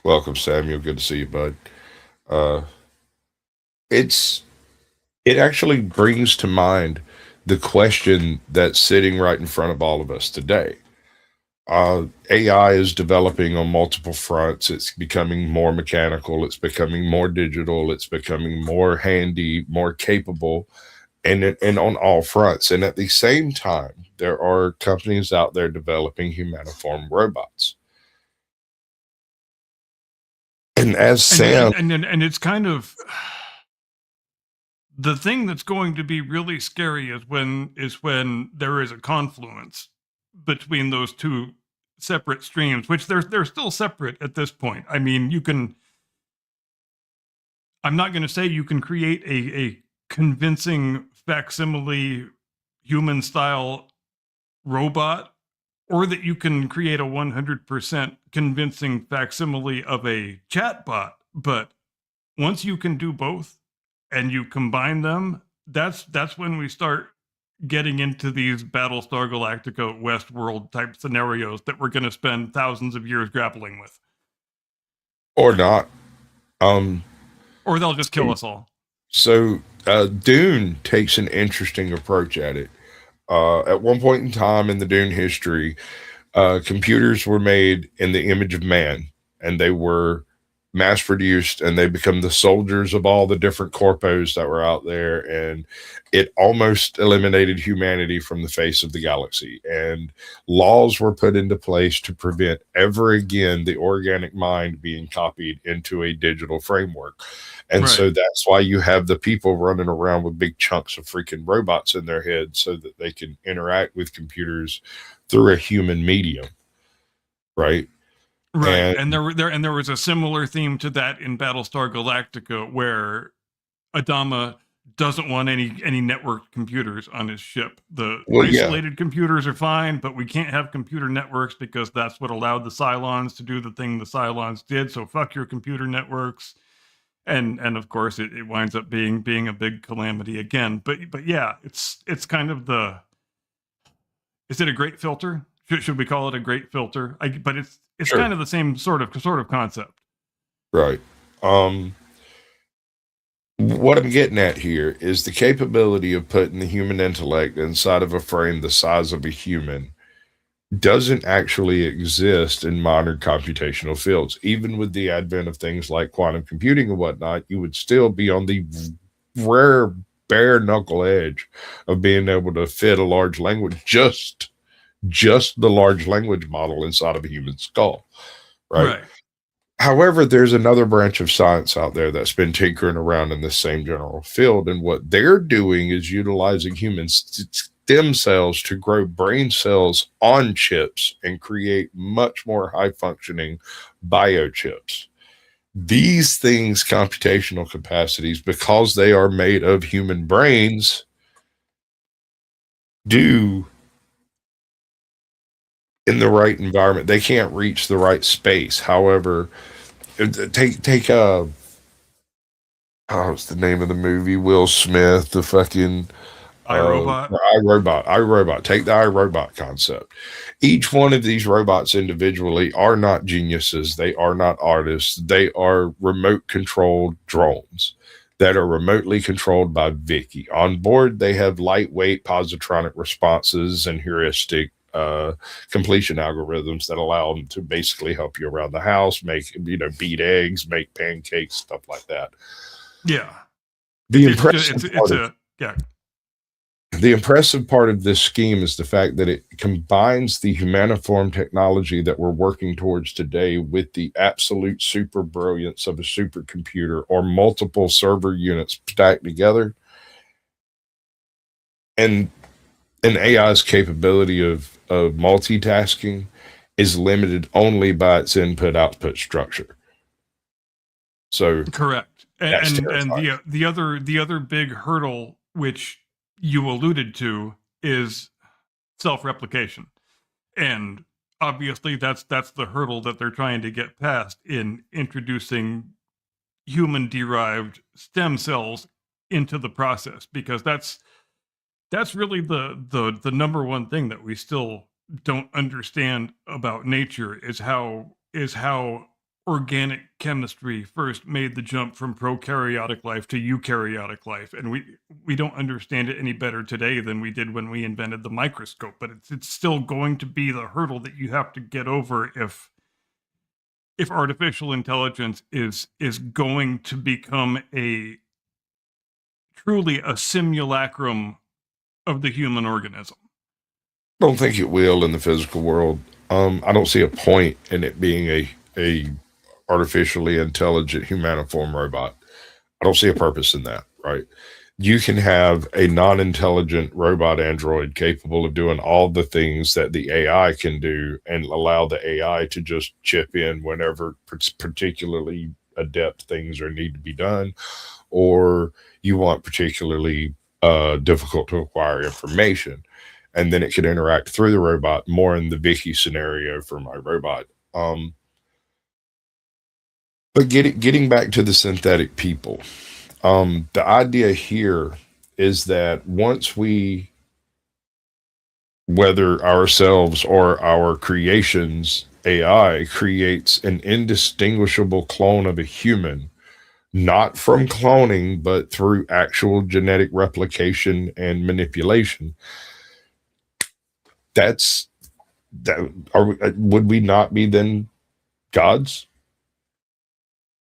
Welcome, Samuel. Good to see you, bud. Uh, it actually brings to mind the question that's sitting right in front of all of us today. AI is developing on multiple fronts. It's becoming more mechanical. It's becoming more digital. It's becoming more handy, more capable, and on all fronts. And at the same time, there are companies out there developing humaniform robots. And as Sam, And it's kind of the thing that's going to be really scary is when there is a confluence between those two separate streams, which they're still separate at this point. I mean, I'm not going to say you can create a convincing facsimile human style robot, or that you can create a 100% convincing facsimile of a chatbot. But once you can do both and you combine them, that's when we start getting into these Battlestar Galactica Westworld type scenarios that we're going to spend thousands of years grappling with. or not. Or they'll just kill us all. So Dune takes an interesting approach at it. At one point in time in the Dune history, computers were made in the image of man, and they were mass produced, and they become the soldiers of all the different corpos that were out there, and it almost eliminated humanity from the face of the galaxy. And laws were put into place to prevent ever again the organic mind being copied into a digital framework. And so that's why you have the people running around with big chunks of freaking robots in their heads so that they can interact with computers through a human medium. Right. Right. And there was a similar theme to that in Battlestar Galactica, where Adama doesn't want any networked computers on his ship. The isolated computers are fine, but we can't have computer networks because that's what allowed the Cylons to do the thing the Cylons did. So fuck your computer networks. And of course it winds up being a big calamity again. But yeah, it's kind of is it a great filter? Should we call it a great filter? But it's sure. Kind of the same sort of concept. Right. What I'm getting at here is the capability of putting the human intellect inside of a frame the size of a human doesn't actually exist in modern computational fields. Even with the advent of things like quantum computing and whatnot, you would still be on the rare bare knuckle edge of being able to fit a large language, just the large language model inside of a human skull. Right. However, there's another branch of science out there that's been tinkering around in this same general field. And what they're doing is utilizing human stem cells to grow brain cells on chips and create much more high functioning biochips. These things, computational capacities, because they are made of human brains, do in the right environment. They can't reach the right space. However, take what's the name of the movie? Will Smith, the fucking iRobot. iRobot. Take the iRobot concept. Each one of these robots individually are not geniuses. They are not artists. They are remote controlled drones that are remotely controlled by Vicky. On board, they have lightweight positronic responses and heuristic completion algorithms that allow them to basically help you around the house, make, beat eggs, make pancakes, stuff like that. Yeah. The impressive part of this scheme is the fact that it combines the humaniform technology that we're working towards today with the absolute super brilliance of a supercomputer or multiple server units stacked together. And an AI's capability of multitasking is limited only by its input-output structure. So correct. And the other big hurdle, which you alluded to, is self-replication. And obviously that's the hurdle that they're trying to get past in introducing human-derived stem cells into the process, because that's really the number one thing that we still don't understand about nature is how organic chemistry first made the jump from prokaryotic life to eukaryotic life, and we don't understand it any better today than we did when we invented the microscope. But it's still going to be the hurdle that you have to get over if artificial intelligence is going to become a truly a simulacrum of the human organism. I don't think it will in the physical world. I don't see a point in it being a artificially intelligent humaniform robot. I don't see a purpose in that, right? You can have a non-intelligent robot android capable of doing all the things that the AI can do and allow the AI to just chip in whenever particularly adept things are need to be done, or you want particularly difficult to acquire information. And then it could interact through the robot more in the Vicky scenario for my robot. But getting back to the synthetic people, the idea here is that once we, whether ourselves or our creations, AI creates an indistinguishable clone of a human, not from cloning, but through actual genetic replication and manipulation. That's that. Would we not be then gods?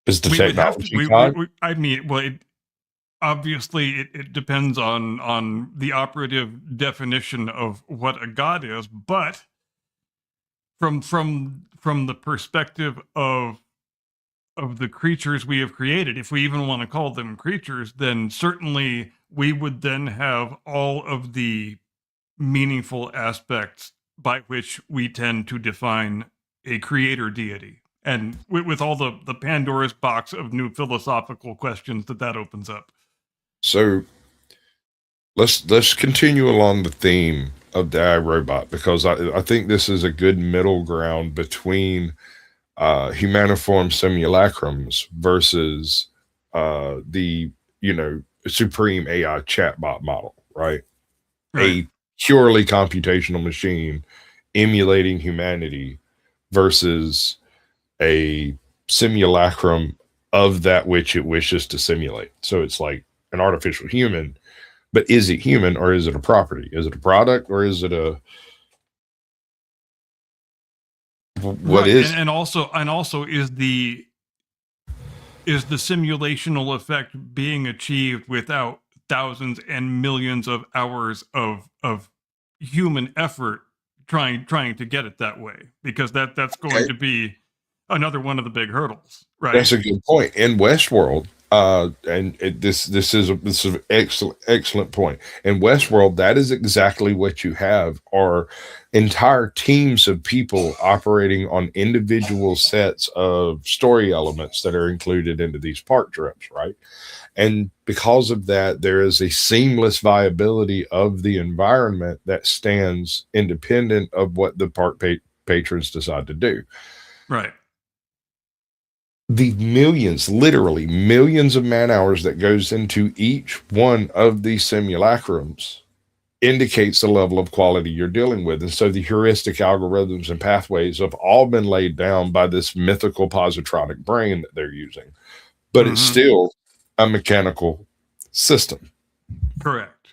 Is the We would have to. technology God? I mean, well, obviously it depends on the operative definition of what a god is, but from the perspective of the creatures we have created, if we even want to call them creatures, then certainly we would then have all of the meaningful aspects by which we tend to define a creator deity, and with all the Pandora's box of new philosophical questions that opens up. So let's continue along the theme of the iRobot, because I think this is a good middle ground between humaniform simulacrums versus the supreme AI chatbot model, right? Right. A purely computational machine emulating humanity versus a simulacrum of that which it wishes to simulate. So it's like an artificial human, but is it human or is it a property? Is it a product or is it a what Right. is? And also is the simulational effect being achieved without thousands and millions of hours of human effort trying to get it that way, because that's going Okay. to be another one of the big hurdles, right? That's a good point. In Westworld, this is an excellent point. In Westworld, that is exactly what you have: are entire teams of people operating on individual sets of story elements that are included into these park trips, right? And because of that, there is a seamless viability of the environment that stands independent of what the park patrons decide to do. Right. The millions, literally millions of man hours that goes into each one of these simulacrums indicates the level of quality you're dealing with. And so the heuristic algorithms and pathways have all been laid down by this mythical positronic brain that they're using, but it's still a mechanical system. Correct.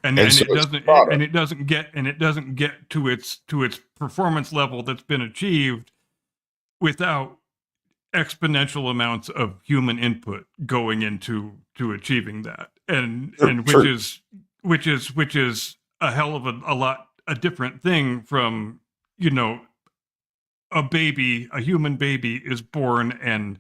And so it doesn't get to its performance level that's been achieved without exponential amounts of human input going into achieving that, and which is a hell of a different thing from a human baby is born and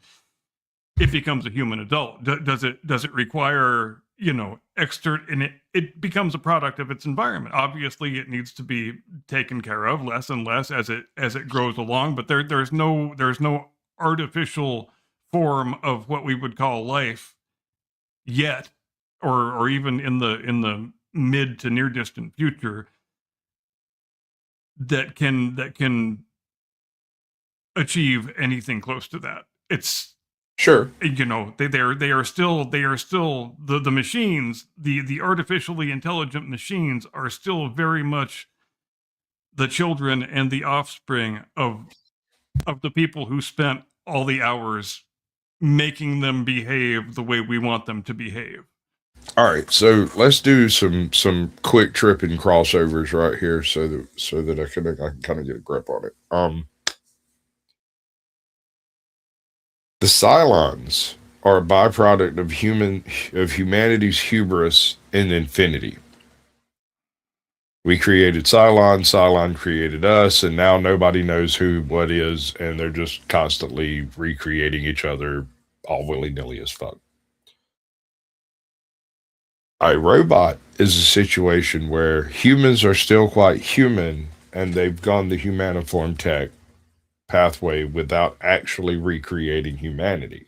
it becomes a human adult. Does it require and it becomes a product of its environment? Obviously it needs to be taken care of less and less as it grows along, but there's no artificial form of what we would call life yet, or even in the mid to near distant future, that can achieve anything close to that. It's sure, they are still the machines, the artificially intelligent machines are still very much the children and the offspring of the people who spent all the hours making them behave the way we want them to behave. All right, so let's do some quick tripping crossovers right here, so that I can kind of get a grip on it. The Cylons are a byproduct of humanity's hubris in infinity. We created Cylon created us, and now nobody knows who what is, and they're just constantly recreating each other all willy-nilly as fuck. A robot is a situation where humans are still quite human, and they've gone the humaniform tech pathway without actually recreating humanity.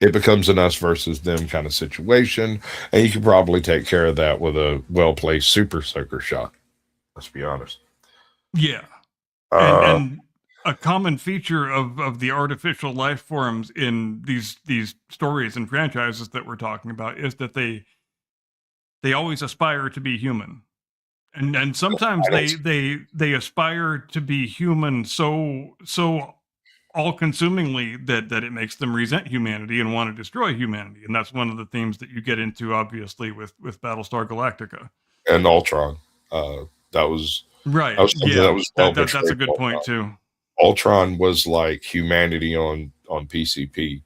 It becomes an us versus them kind of situation, and you can probably take care of that with a well-placed super soaker shot. Let's be honest. Yeah. And a common feature of the artificial life forms in these stories and franchises that we're talking about is that they always aspire to be human. And sometimes they aspire to be human so all-consumingly that it makes them resent humanity and want to destroy humanity. And that's one of the themes that you get into, obviously, with Battlestar Galactica and Ultron. That was right. That was that's a good point too. Ultron was like humanity on PCP.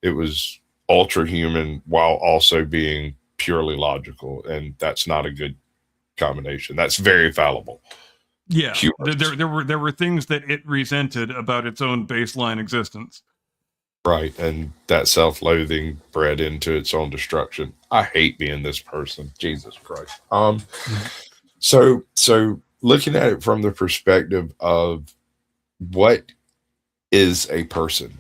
It was ultra human while also being purely logical, and that's not a good combination. That's very fallible. Yeah, there were things that it resented about its own baseline existence. Right, and that self-loathing bred into its own destruction. I hate being this person. Jesus Christ. So looking at it from the perspective of what is a person,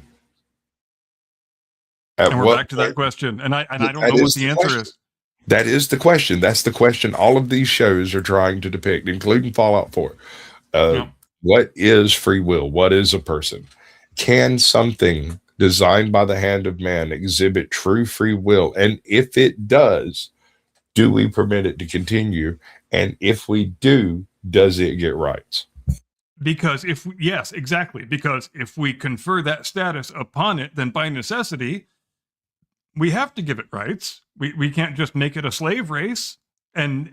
and we're back to that question, and I don't know what the answer is. That is the question. That's the question all of these shows are trying to depict, including Fallout 4. What is free will? What is a person? Can something designed by the hand of man exhibit true free will? And if it does, do we permit it to continue? And if we do, does it get rights? Because yes, exactly. Because if we confer that status upon it, then by necessity, we have to give it rights. We can't just make it a slave race. And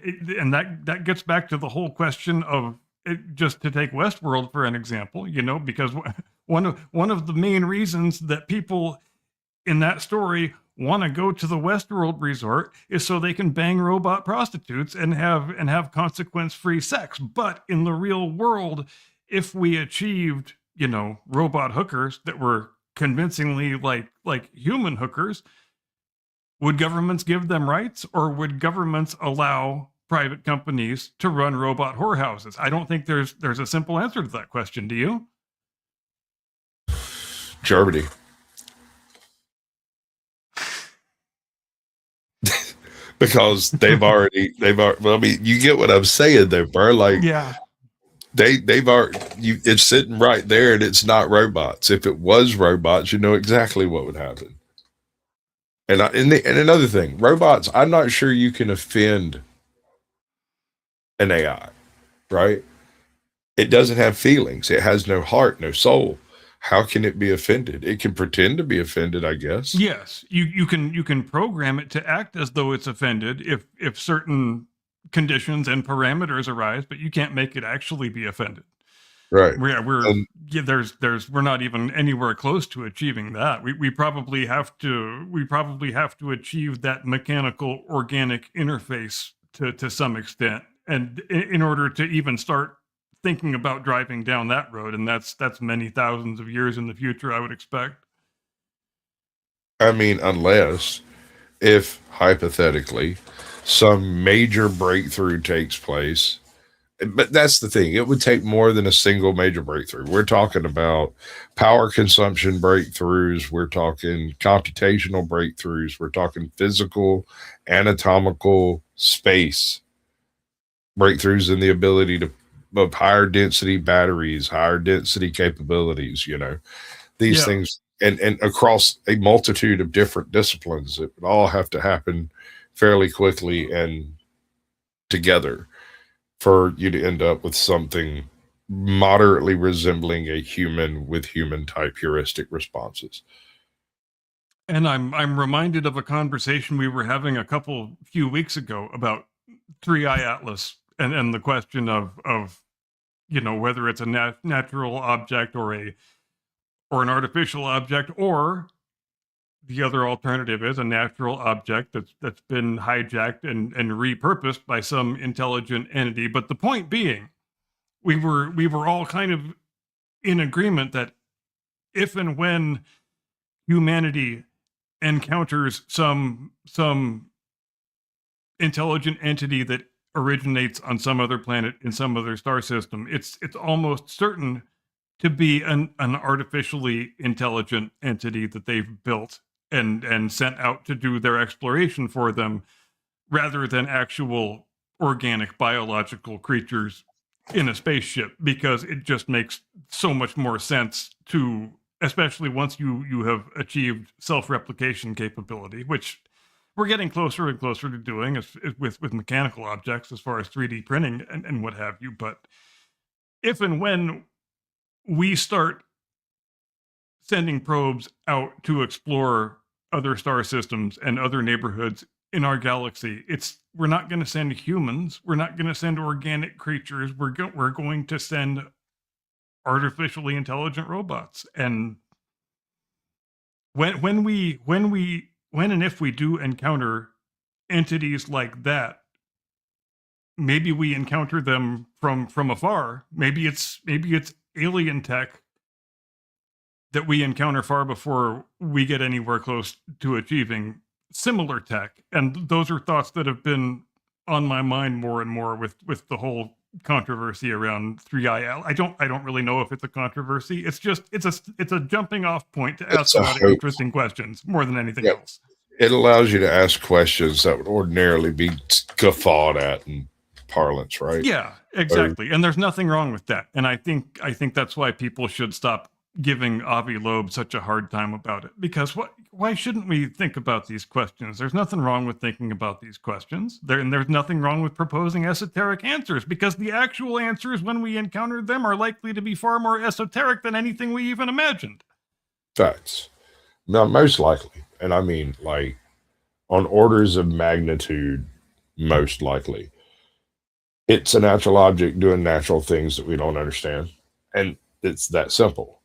that gets back to the whole question of it, just to take Westworld for an example, because one of the main reasons that people in that story want to go to the Westworld resort is so they can bang robot prostitutes and have consequence-free sex. But in the real world, if we achieved, robot hookers that were convincingly like human hookers, would governments give them rights, or would governments allow private companies to run robot whorehouses? I don't think there's a simple answer to that question. Do you? Germany. Because they've already, well, I mean, you get what I'm saying there, bro. Like, yeah, they've already, it's sitting right there, and it's not robots. If it was robots, you know exactly what would happen. And another thing, robots, I'm not sure you can offend an AI, right? It doesn't have feelings. It has no heart, no soul. How can it be offended? It can pretend to be offended, I guess. Yes, you can program it to act as though it's offended if certain conditions and parameters arise, but you can't make it actually be offended. Right. We're not even anywhere close to achieving that. We probably have to achieve that mechanical organic interface to some extent, and in order to even start thinking about driving down that road, and that's many thousands of years in the future, I would expect. I mean, unless if hypothetically some major breakthrough takes place. But that's the thing. It would take more than a single major breakthrough. We're talking about power consumption breakthroughs. We're talking computational breakthroughs. We're talking physical, anatomical, space breakthroughs in the ability of higher density batteries, higher density capabilities, these things, and across a multitude of different disciplines. It would all have to happen fairly quickly and together for you to end up with something moderately resembling a human with human type heuristic responses. And I'm reminded of a conversation we were having a few weeks ago about 3i Atlas and the question of whether it's a natural object or an artificial object, or the other alternative is a natural object that's been hijacked and repurposed by some intelligent entity. But the point being, we were all kind of in agreement that if and when humanity encounters some intelligent entity that originates on some other planet in some other star system, it's almost certain to be an artificially intelligent entity that they've built and sent out to do their exploration for them, rather than actual organic biological creatures in a spaceship, because it just makes so much more sense to, especially once you have achieved self-replication capability, which we're getting closer and closer to doing with mechanical objects as far as 3D printing and what have you. But if and when we start sending probes out to explore other star systems and other neighborhoods in our galaxy, we're not going to send humans, we're not going to send organic creatures, we're going to send artificially intelligent robots. And when and if we do encounter entities like that, maybe we encounter them from afar. Maybe it's alien tech that we encounter far before we get anywhere close to achieving similar tech. And those are thoughts that have been on my mind more and more with the whole controversy around 3IL. I don't really know if it's a controversy. It's a jumping off point to ask a lot of interesting questions more than anything else. It allows you to ask questions that would ordinarily be guffawed at in parlance, right? Yeah, exactly. And there's nothing wrong with that. And I think that's why people should stop giving Avi Loeb such a hard time about it. Because why shouldn't we think about these questions? There's nothing wrong with thinking about these questions. And there's nothing wrong with proposing esoteric answers, because the actual answers, when we encounter them, are likely to be far more esoteric than anything we even imagined. Facts. Now, most likely. And I mean, like, on orders of magnitude, most likely. It's a natural object doing natural things that we don't understand. And it's that simple.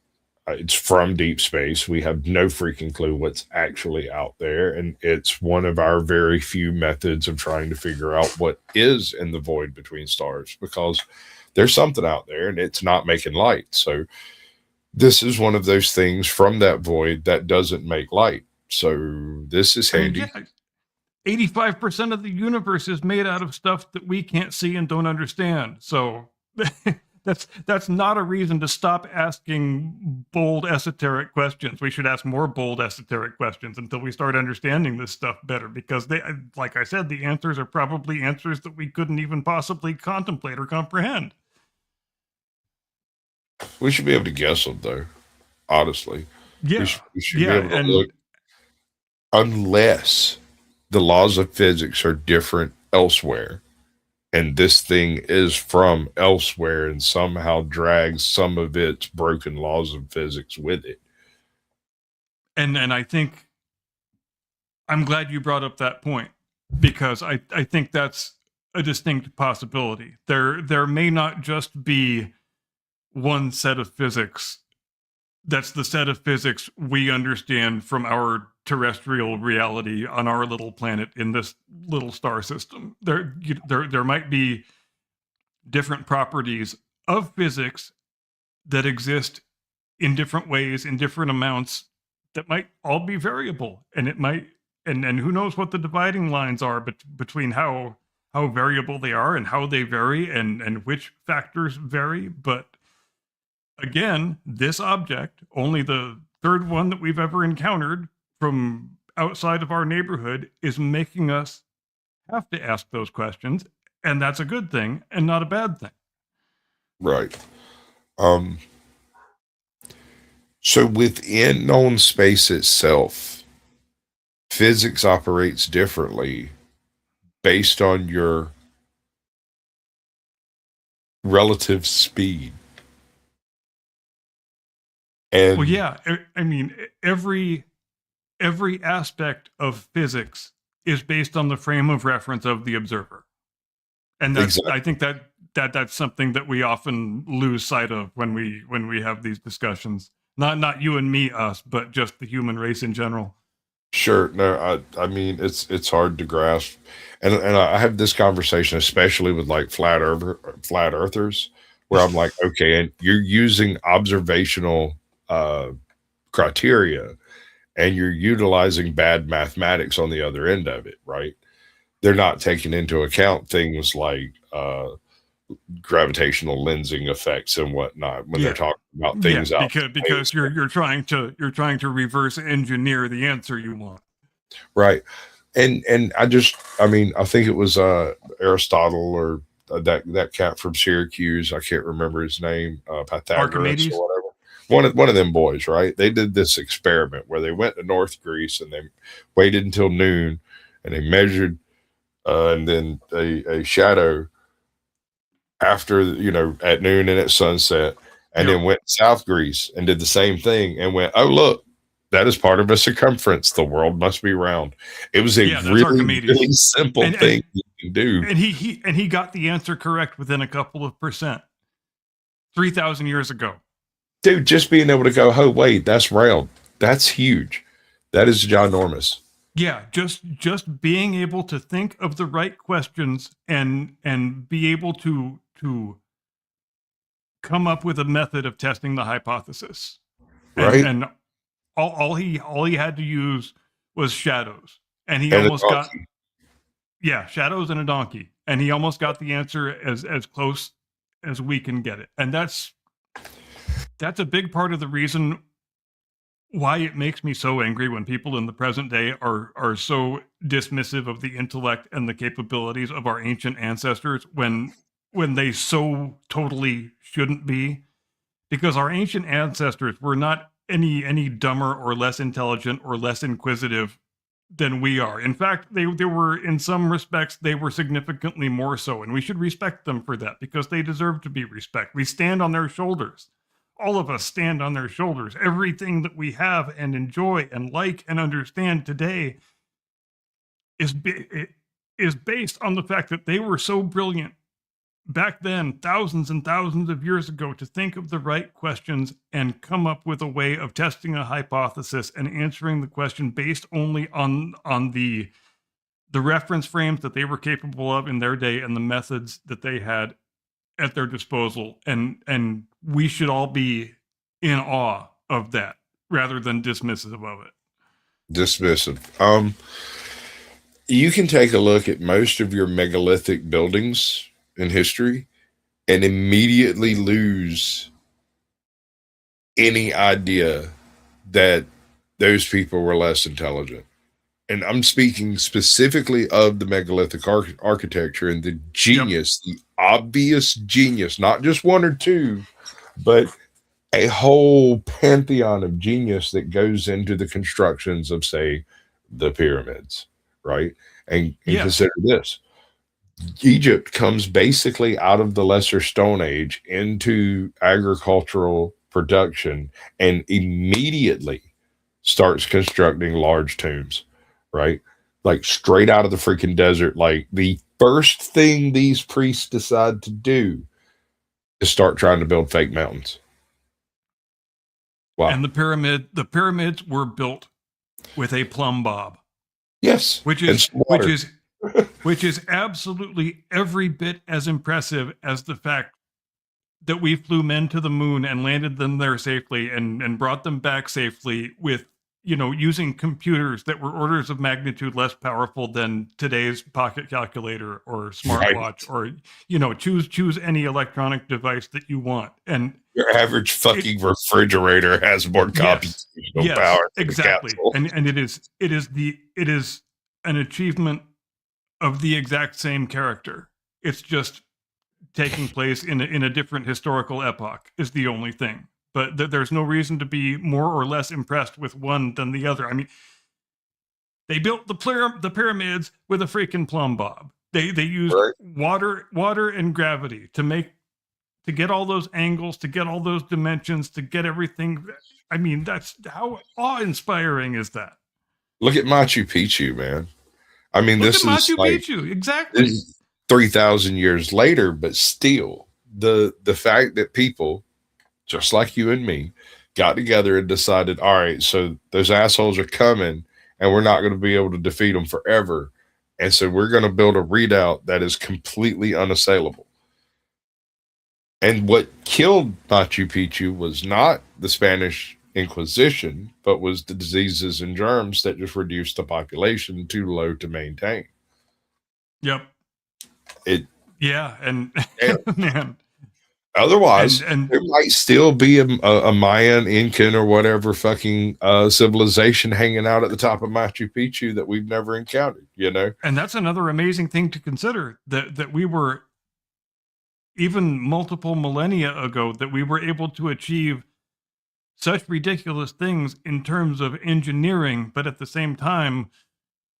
It's from deep space. We have no freaking clue what's actually out there. And it's one of our very few methods of trying to figure out what is in the void between stars, because there's something out there and it's not making light. So this is one of those things from that void that doesn't make light. So this is handy. 85% of the universe is made out of stuff that we can't see and don't understand. So that's not a reason to stop asking bold esoteric questions. We should ask more bold esoteric questions until we start understanding this stuff better, because like I said, the answers are probably answers that we couldn't even possibly contemplate or comprehend. We should be able to guess them, though. Honestly, yeah, we should be able to look, unless the laws of physics are different elsewhere, and this thing is from elsewhere and somehow drags some of its broken laws of physics with it. And I think I'm glad you brought up that point, because I think that's a distinct possibility. There may not just be one set of physics that's the set of physics we understand from our terrestrial reality on our little planet in this little star system. There might be different properties of physics that exist in different ways, in different amounts, that might all be variable. And it might, and who knows what the dividing lines are between how variable they are and how they vary and which factors vary. But again, this object, only the third one that we've ever encountered from outside of our neighborhood, is making us have to ask those questions. And that's a good thing and not a bad thing. Right. So within known space itself, physics operates differently based on your relative speed. And Well, yeah. I mean, every aspect of physics is based on the frame of reference of the observer, and exactly. I think that's something that we often lose sight of when we have these discussions. Not you and me, us, but just the human race in general. Sure. No, I mean it's hard to grasp. And I have this conversation especially with like flat earthers where I'm like, okay, and you're using observational criteria and you're utilizing bad mathematics on the other end of it, right? They're not taking into account things like gravitational lensing effects and whatnot when they're talking about things out. Because you're trying to reverse engineer the answer you want. Right. And I mean, I think it was Aristotle or that cat from Syracuse. I can't remember his name, Pythagoras Archimedes? or whatever. One of them boys, right? They did this experiment where they went to North Greece and they waited until noon and they measured and then a shadow after, at noon and at sunset, and then went to South Greece and did the same thing and went, oh, look, that is part of a circumference. The world must be round. It was a really simple thing you can do. And he got the answer correct within a couple of percent 3,000 years ago. Dude, just being able to go, oh, wait, that's round. That's huge. That is ginormous. Yeah, just being able to think of the right questions and be able to come up with a method of testing the hypothesis. Right. And all he had to use was shadows. And he almost got shadows and a donkey. And he almost got the answer as close as we can get it. And that's a big part of the reason why it makes me so angry when people in the present day are so dismissive of the intellect and the capabilities of our ancient ancestors when they so totally shouldn't be, because our ancient ancestors were not any dumber or less intelligent or less inquisitive than we are. In fact, they were, in some respects, they were significantly more so, and we should respect them for that because they deserve to be respected. We stand on their shoulders. All of us stand on their shoulders. Everything that we have and enjoy and like and understand today is based on the fact that they were so brilliant back then, thousands and thousands of years ago, to think of the right questions and come up with a way of testing a hypothesis and answering the question based only on the reference frames that they were capable of in their day and the methods that they had at their disposal. And we should all be in awe of that rather than dismissive of it. Dismissive. You can take a look at most of your megalithic buildings in history and immediately lose any idea that those people were less intelligent. And I'm speaking specifically of the megalithic architecture and the genius, the obvious genius, not just one or two, but a whole pantheon of genius that goes into the constructions of, say, the pyramids, right? And consider this. Egypt comes basically out of the Lesser Stone Age into agricultural production and immediately starts constructing large tombs, right? Like straight out of the freaking desert. Like the first thing these priests decide to do is start trying to build fake mountains. Wow. And the pyramids were built with a plumb bob. Yes. Which is absolutely every bit as impressive as the fact that we flew men to the moon and landed them there safely and brought them back safely with, using computers that were orders of magnitude less powerful than today's pocket calculator or smartwatch, or, choose any electronic device that you want. And your average fucking refrigerator has more computational power. Exactly. And it is an achievement of the exact same character. It's just taking place in a different historical epoch is the only thing. But there's no reason to be more or less impressed with one than the other. I mean, they built the pyramids with a freaking plumb bob. They used water and gravity to make to get all those angles, to get all those dimensions, to get everything. I mean, that's how awe-inspiring is that? Look at Machu Picchu, man. I mean, Look this at is Machu like Picchu, exactly. this is 3,000 years later, but still, the fact that people, just like you and me, got together and decided, all right, so those assholes are coming, and we're not going to be able to defeat them forever, and so we're going to build a redoubt that is completely unassailable. And what killed Machu Picchu was not the Spanish Inquisition, but was the diseases and germs that just reduced the population too low to maintain. Yep. It Yeah, and Yeah. man, Otherwise, and there might still be a Mayan, Incan, or whatever fucking civilization hanging out at the top of Machu Picchu that we've never encountered, you know? and that's another amazing thing to consider, that we were, even multiple millennia ago, that we were able to achieve such ridiculous things in terms of engineering, but at the same time,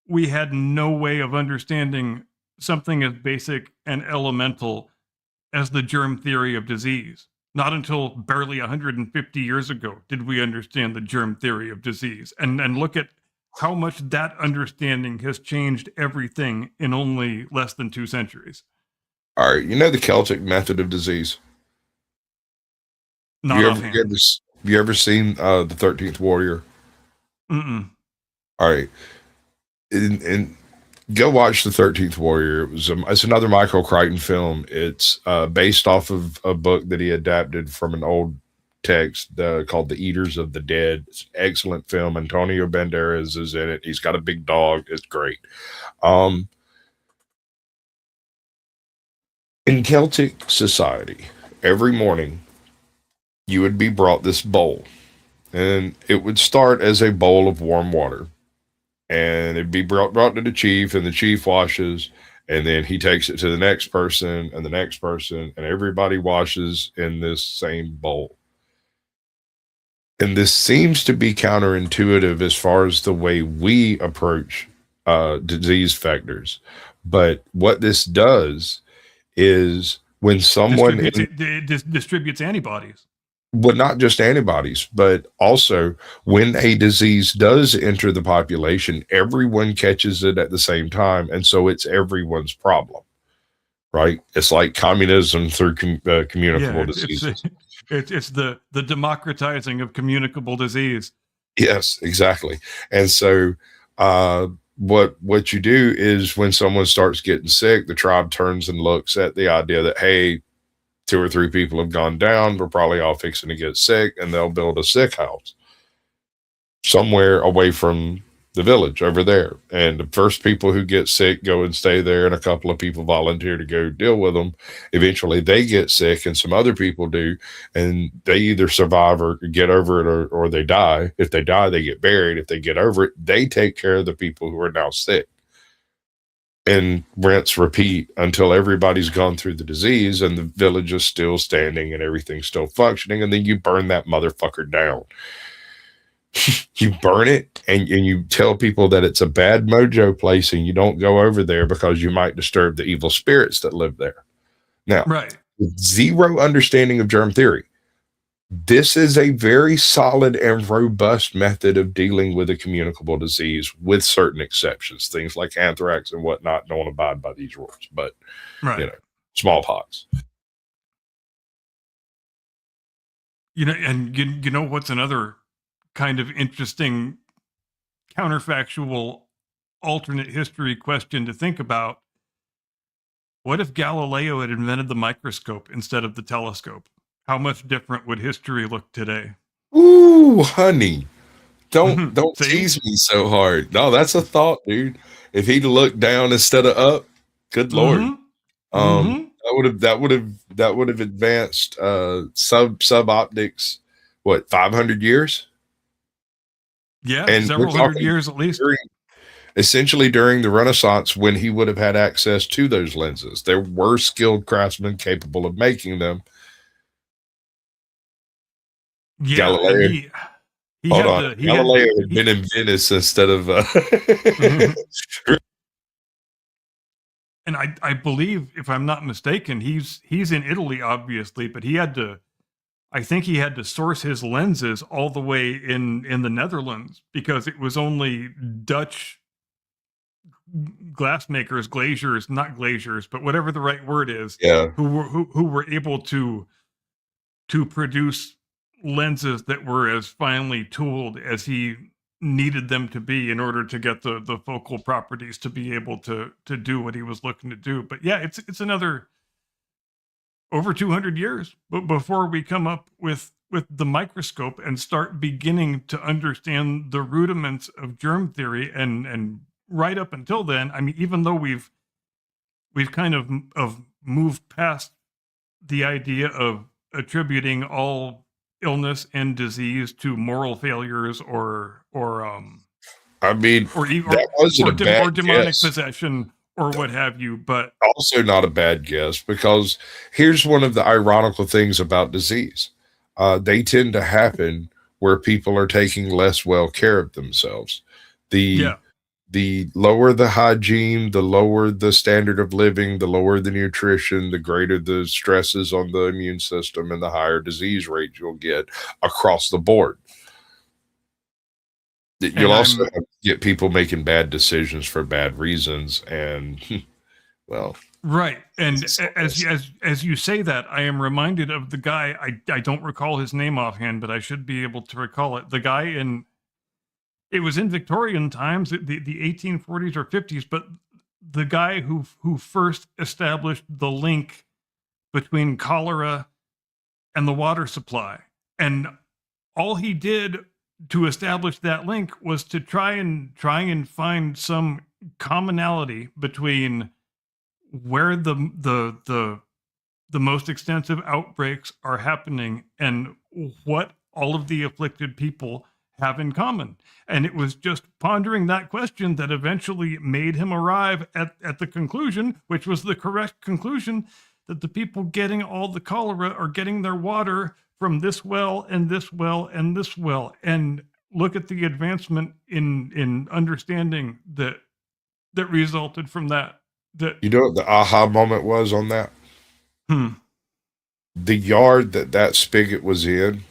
we had no way of understanding something as basic and elemental as the germ theory of disease. Not until barely 150 years ago did we understand the germ theory of disease. And look at how much that understanding has changed everything in only less than 2 centuries. All right, you know the Celtic method of disease? Not You offhand. ever seen the 13th Warrior? Mm-mm. All right. And go watch the 13th Warrior. It's another Michael Crichton film. It's based off of a book that he adapted from an old text called The Eaters of the Dead. It's an excellent film. Antonio Banderas is in it. He's got a big dog. It's great. In Celtic society, every morning you would be brought this bowl, and it would start as a bowl of warm water, and it'd be brought to the chief, and the chief washes, and then he takes it to the next person and the next person, and everybody washes in this same bowl. And this seems to be counterintuitive as far as the way we approach disease factors. But what this does is when someone distributes antibodies. Well, not just antibodies, but also when a disease does enter the population, everyone catches it at the same time, and so it's everyone's problem, right? It's like communism through communicable diseases. It's the democratizing of communicable disease. Yes, exactly. And so what you do is when someone starts getting sick, the tribe turns and looks at the idea that, hey, 2 or 3 people have gone down, we're probably all fixing to get sick, and they'll build a sick house somewhere away from the village over there. And the first people who get sick go and stay there, and a couple of people volunteer to go deal with them. Eventually they get sick, and some other people do, and they either survive or get over it, or they die. If they die, they get buried. If they get over it, they take care of the people who are now sick. And rinse, repeat until everybody's gone through the disease and the village is still standing and everything's still functioning. And then you burn that motherfucker down. You burn it and you tell people that it's a bad mojo place and you don't go over there because you might disturb the evil spirits that live there. Now, right. With zero understanding of germ theory, this is a very solid and robust method of dealing with a communicable disease, with certain exceptions. Things like anthrax and whatnot don't abide by these rules, but right. Smallpox. And you know what's another kind of interesting counterfactual alternate history question to think about? What if Galileo had invented the microscope instead of the telescope? How much different would history look today? Ooh, honey. Don't tease me so hard. No, that's a thought, dude. If he'd looked down instead of up, good Lord. That would have advanced sub optics, what, 500 years? Yeah, and several hundred years at least. Essentially during the Renaissance, when he would have had access to those lenses. There were skilled craftsmen capable of making them. Yeah, Galileo. Galileo had been in Venice instead of and I believe, if I'm not mistaken, he's in Italy, obviously, but I think he had to source his lenses all the way in the Netherlands because it was only Dutch glassmakers, glaziers, not glaziers, but whatever the right word is, Yeah. who were able to produce lenses that were as finely tooled as he needed them to be in order to get the focal properties to be able to do what he was looking to do. But yeah, it's another over 200 years before we come up with the microscope and start beginning to understand the rudiments of germ theory. And right up until then, I mean, even though we've kind of moved past the idea of attributing all illness and disease to moral failures I mean, or that wasn't a bad demonic guess. possession or what have you, but Also not a bad guess, because here's one of the ironical things about disease. They tend to happen where people are taking less well care of themselves. The yeah, the lower the hygiene, the lower the standard of living, the lower the nutrition, the greater the stresses on the immune system, and the higher disease rate you'll get across the board. You'll and also I'm get people making bad decisions for bad reasons, and well, right. And it's as you say that, I am reminded of the guy. I don't recall his name offhand, but I should be able to recall it. The guy in it was in Victorian times, the 1840s or 50s, but the guy who first established the link between cholera and the water supply. And all he did to establish that link was to try and find some commonality between where the most extensive outbreaks are happening and what all of the afflicted people have in common. And it was just pondering that question that eventually made him arrive at the conclusion, which was the correct conclusion, that the people getting all the cholera are getting their water from this well and this well and this well. And look at the advancement in understanding that resulted from that. That you know what the aha moment was on that? hmm, The yard that spigot was in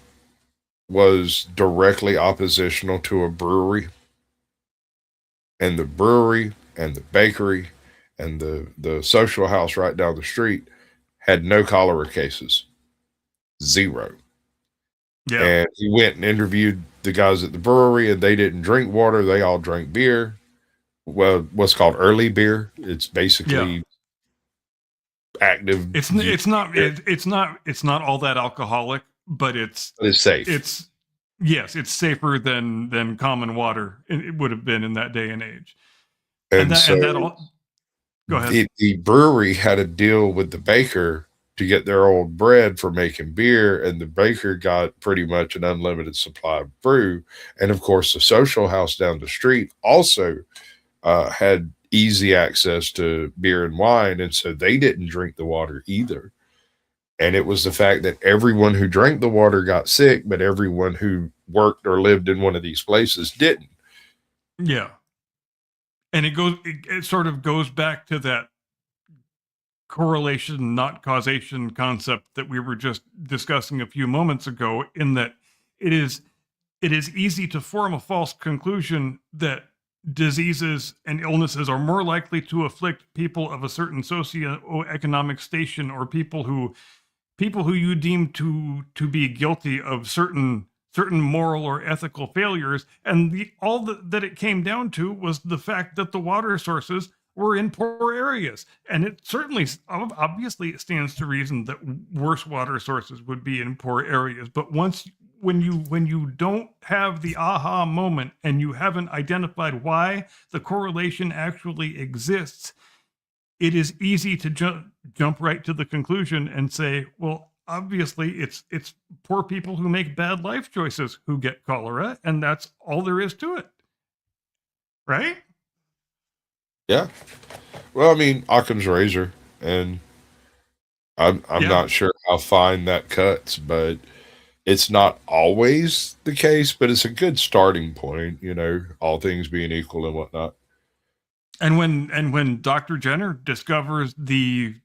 was directly oppositional to a brewery, and the brewery and the bakery and the social house right down the street had no cholera cases, zero. yeah, And he went and interviewed the guys at the brewery, and they didn't drink water; they all drank beer. Well, what's called early beer. It's basically active. it's not all that alcoholic, but it's safe. Yes, it's safer than common water. It would have been in that day and age. And so Go ahead. the brewery had a deal with the baker to get their old bread for making beer, and the baker got pretty much an unlimited supply of brew. And of course, the social house down the street also had easy access to beer and wine, and so they didn't drink the water either. And it was the fact that everyone who drank the water got sick, but everyone who worked or lived in one of these places didn't. Yeah. And it sort of goes back to that correlation, not causation concept that we were just discussing a few moments ago, in that it is easy to form a false conclusion that diseases and illnesses are more likely to afflict people of a certain socioeconomic station, or people who you deem to be guilty of certain moral or ethical failures. And all that it came down to was the fact that the water sources were in poor areas. And it certainly, obviously, it stands to reason that worse water sources would be in poor areas. But when you don't have the aha moment and you haven't identified why the correlation actually exists, it is easy to jump right to the conclusion and say, well, obviously it's poor people who make bad life choices who get cholera, and that's all there is to it. Right? Yeah. Well, I mean, Occam's razor, and I'm Yeah. not sure how fine that cuts, but it's not always the case, but it's a good starting point, all things being equal and whatnot. And when Dr. Jenner discovers the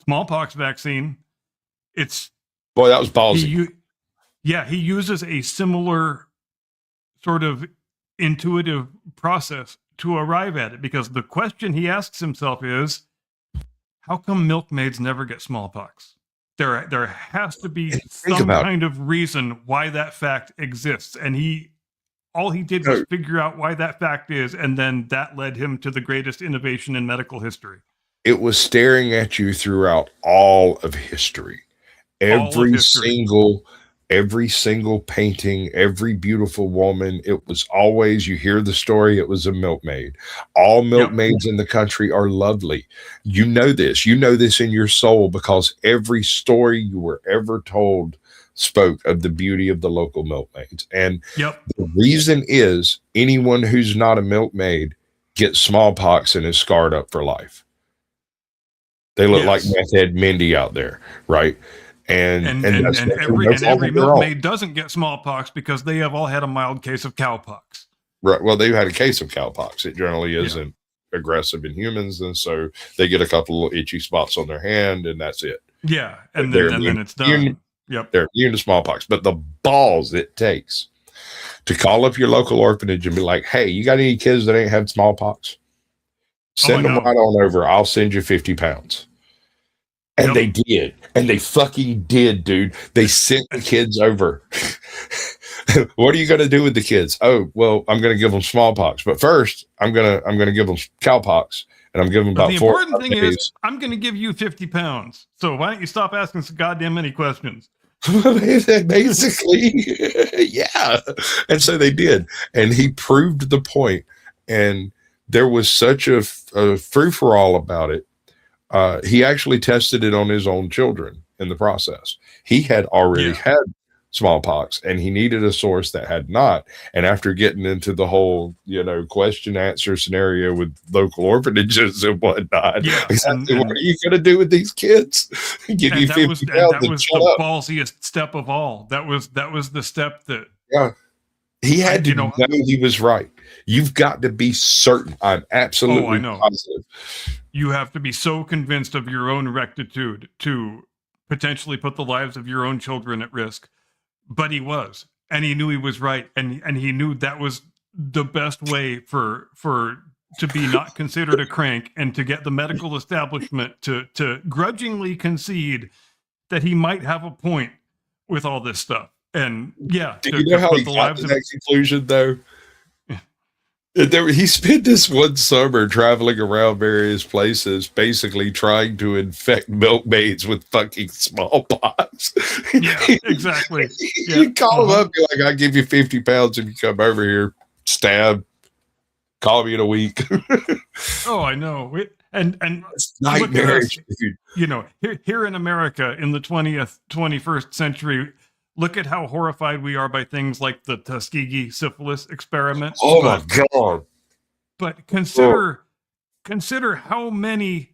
smallpox vaccine, it's Boy, that was ballsy. he uses a similar sort of intuitive process to arrive at it, because the question he asks himself is, how come milkmaids never get smallpox? There has to be some kind of reason why that fact exists, and all he did was figure out why that fact is, and then that led him to the greatest innovation in medical history. It was staring at you throughout all of history. Every single painting, every beautiful woman, it was always, you hear the story, it was a milkmaid. All milkmaids in the country are lovely. You know this in your soul, because every story you were ever told spoke of the beauty of the local milkmaids. And the reason is, anyone who's not a milkmaid gets smallpox and is scarred up for life. They look like meth head Mindy out there, right? And every milkmaid doesn't get smallpox because they have all had a mild case of cowpox. Right. Well, they've had a case of cowpox. It generally isn't aggressive in humans, and so they get a couple of itchy spots on their hand, and that's it. Yeah, and then it's done. They're immune to smallpox. But the balls it takes to call up your local orphanage and be like, "Hey, you got any kids that ain't had smallpox? Send them right on over. I'll send you 50 pounds." And they did. And they fucking did, dude. They sent the kids over. What are you going to do with the kids? Oh, well, I'm going to give them smallpox. But first, I'm going to give them cowpox. And I'm giving them about 4 days. The important thing is, I'm going to give you 50 pounds. So why don't you stop asking so goddamn many questions? Basically, yeah. And so they did. And he proved the point. And there was such a free-for-all about it. He actually tested it on his own children in the process. He had already had smallpox, and he needed a source that had not. And after getting into the whole, question answer scenario with local orphanages and whatnot, exactly what are you going to do with these kids? Give you 50 pounds. That was the ballsiest step of all. That was the step that. Yeah. He had to know he was right. You've got to be certain. I'm absolutely positive. You have to be so convinced of your own rectitude to potentially put the lives of your own children at risk. But he was, and he knew he was right, and he knew that was the best way for to be not considered a crank, and to get the medical establishment to grudgingly concede that he might have a point with all this stuff. And do you know how he got to that conclusion, though? He spent this one summer traveling around various places, basically trying to infect milkmaids with fucking smallpox. Yeah, exactly. You call him up, be like, "I'll give you 50 pounds if you come over here. Stab. Call me in a week." Oh, I know. And it's nightmarish, dude. Here in America in the 21st century, look at how horrified we are by things like the Tuskegee syphilis experiment. Oh my God. But consider how many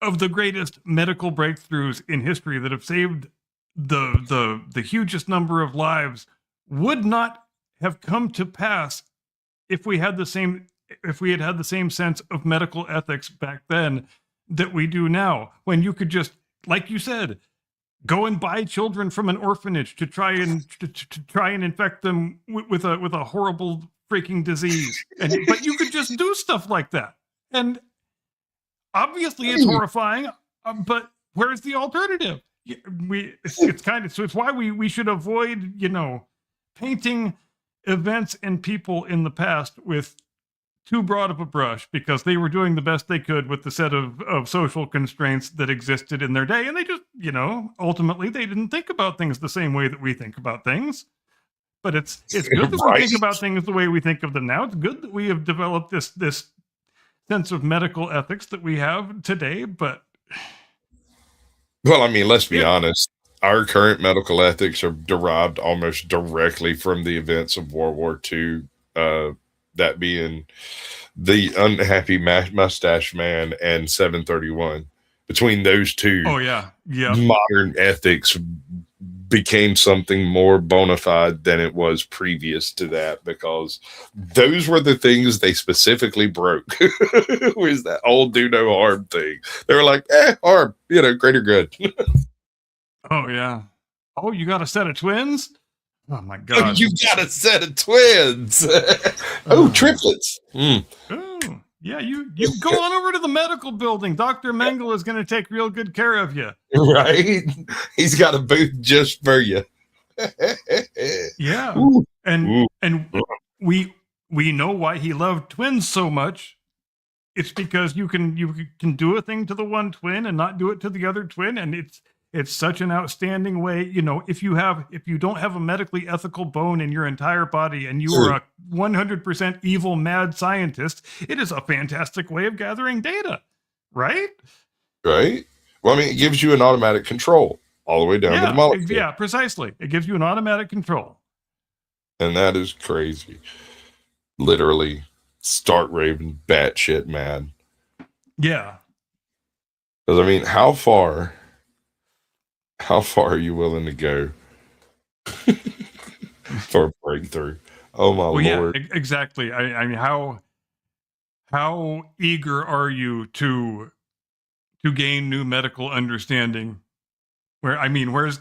of the greatest medical breakthroughs in history that have saved the hugest number of lives would not have come to pass if we had the same sense of medical ethics back then that we do now, when you could just, like you said, go and buy children from an orphanage to try and infect them with a horrible freaking disease, but you could just do stuff like that. And obviously, it's horrifying. But where's the alternative? It's why we should avoid painting events and people in the past with too broad of a brush, because they were doing the best they could with the set of social constraints that existed in their day. And they just, ultimately they didn't think about things the same way that we think about things. But it's good that we think about things the way we think of them now. It's good that we have developed this sense of medical ethics that we have today. But well, I mean, let's be honest. Our current medical ethics are derived almost directly from the events of World War II. That being the unhappy mustache man and 731. Between those two, modern ethics became something more bona fide than it was previous to that, because those were the things they specifically broke. Was that whole do no harm thing. They were like, harm, greater good. Oh yeah. Oh, you got a set of twins? Oh my Oh, god. you got a set of twins. Triplets. Mm. Oh, yeah, you go on over to the medical building. Dr. Mengele is going to take real good care of you. Right? He's got a booth just for you. Yeah. Ooh. And Ooh. and we know why he loved twins so much. It's because you can do a thing to the one twin and not do it to the other twin, and it's such an outstanding way. If you don't have a medically ethical bone in your entire body and you are a 100% evil mad scientist, it is a fantastic way of gathering data, right? Right? Well, I mean, it gives you an automatic control all the way down to the molecule. Yeah, precisely. It gives you an automatic control. And that is crazy. Literally start raving batshit mad. Yeah. Because, I mean, how far are you willing to go for a breakthrough? Oh my Lord. Yeah, exactly. I mean, how eager are you to gain new medical understanding? Where is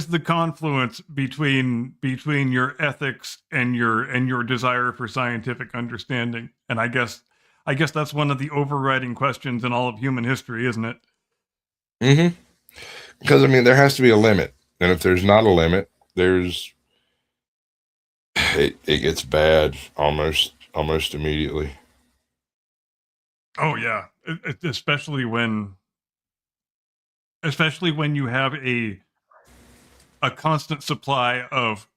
the confluence between your ethics and your desire for scientific understanding? And I guess that's one of the overriding questions in all of human history, isn't it? Mm-hmm. Because, I mean, there has to be a limit. And if there's not a limit, it gets bad almost immediately. Oh yeah, especially when you have a constant supply of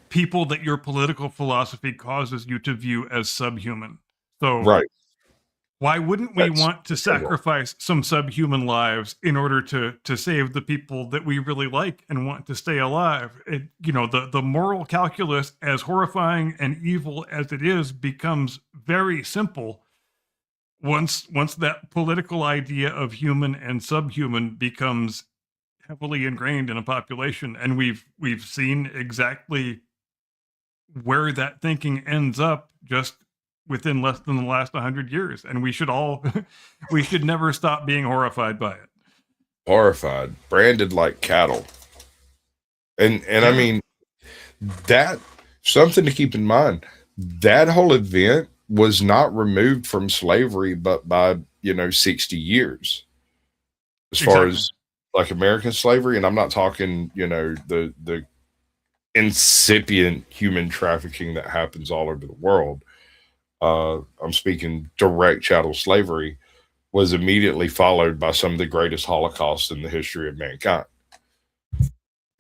people that your political philosophy causes you to view as subhuman. So right. Why wouldn't we want to sacrifice some subhuman lives in order to save the people that we really like and want to stay alive? The moral calculus, as horrifying and evil as it is, becomes very simple once that political idea of human and subhuman becomes heavily ingrained in a population. And we've seen exactly where that thinking ends up just within less than the last 100 years, and we should never stop being horrified by it. Horrified, branded like cattle. And I mean, that something to keep in mind. That whole event was not removed from slavery, but by 60 years, as far as like American slavery. And I'm not talking the incipient human trafficking that happens all over the world. I'm speaking direct chattel slavery was immediately followed by some of the greatest holocausts in the history of mankind.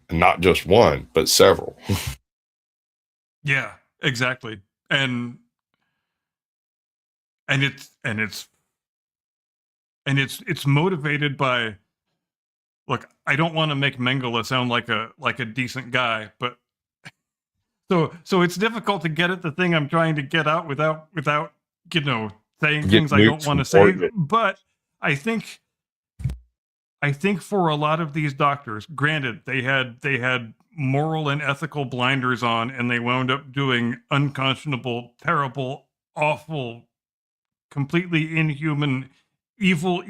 And not just one, but several. Yeah, exactly. And it's motivated by, look, I don't want to make Mengele sound like a decent guy, but so it's difficult to get at the thing I'm trying to get out without saying things I don't want to say. But I think for a lot of these doctors, granted, they had moral and ethical blinders on, and they wound up doing unconscionable, terrible, awful, completely inhuman, evil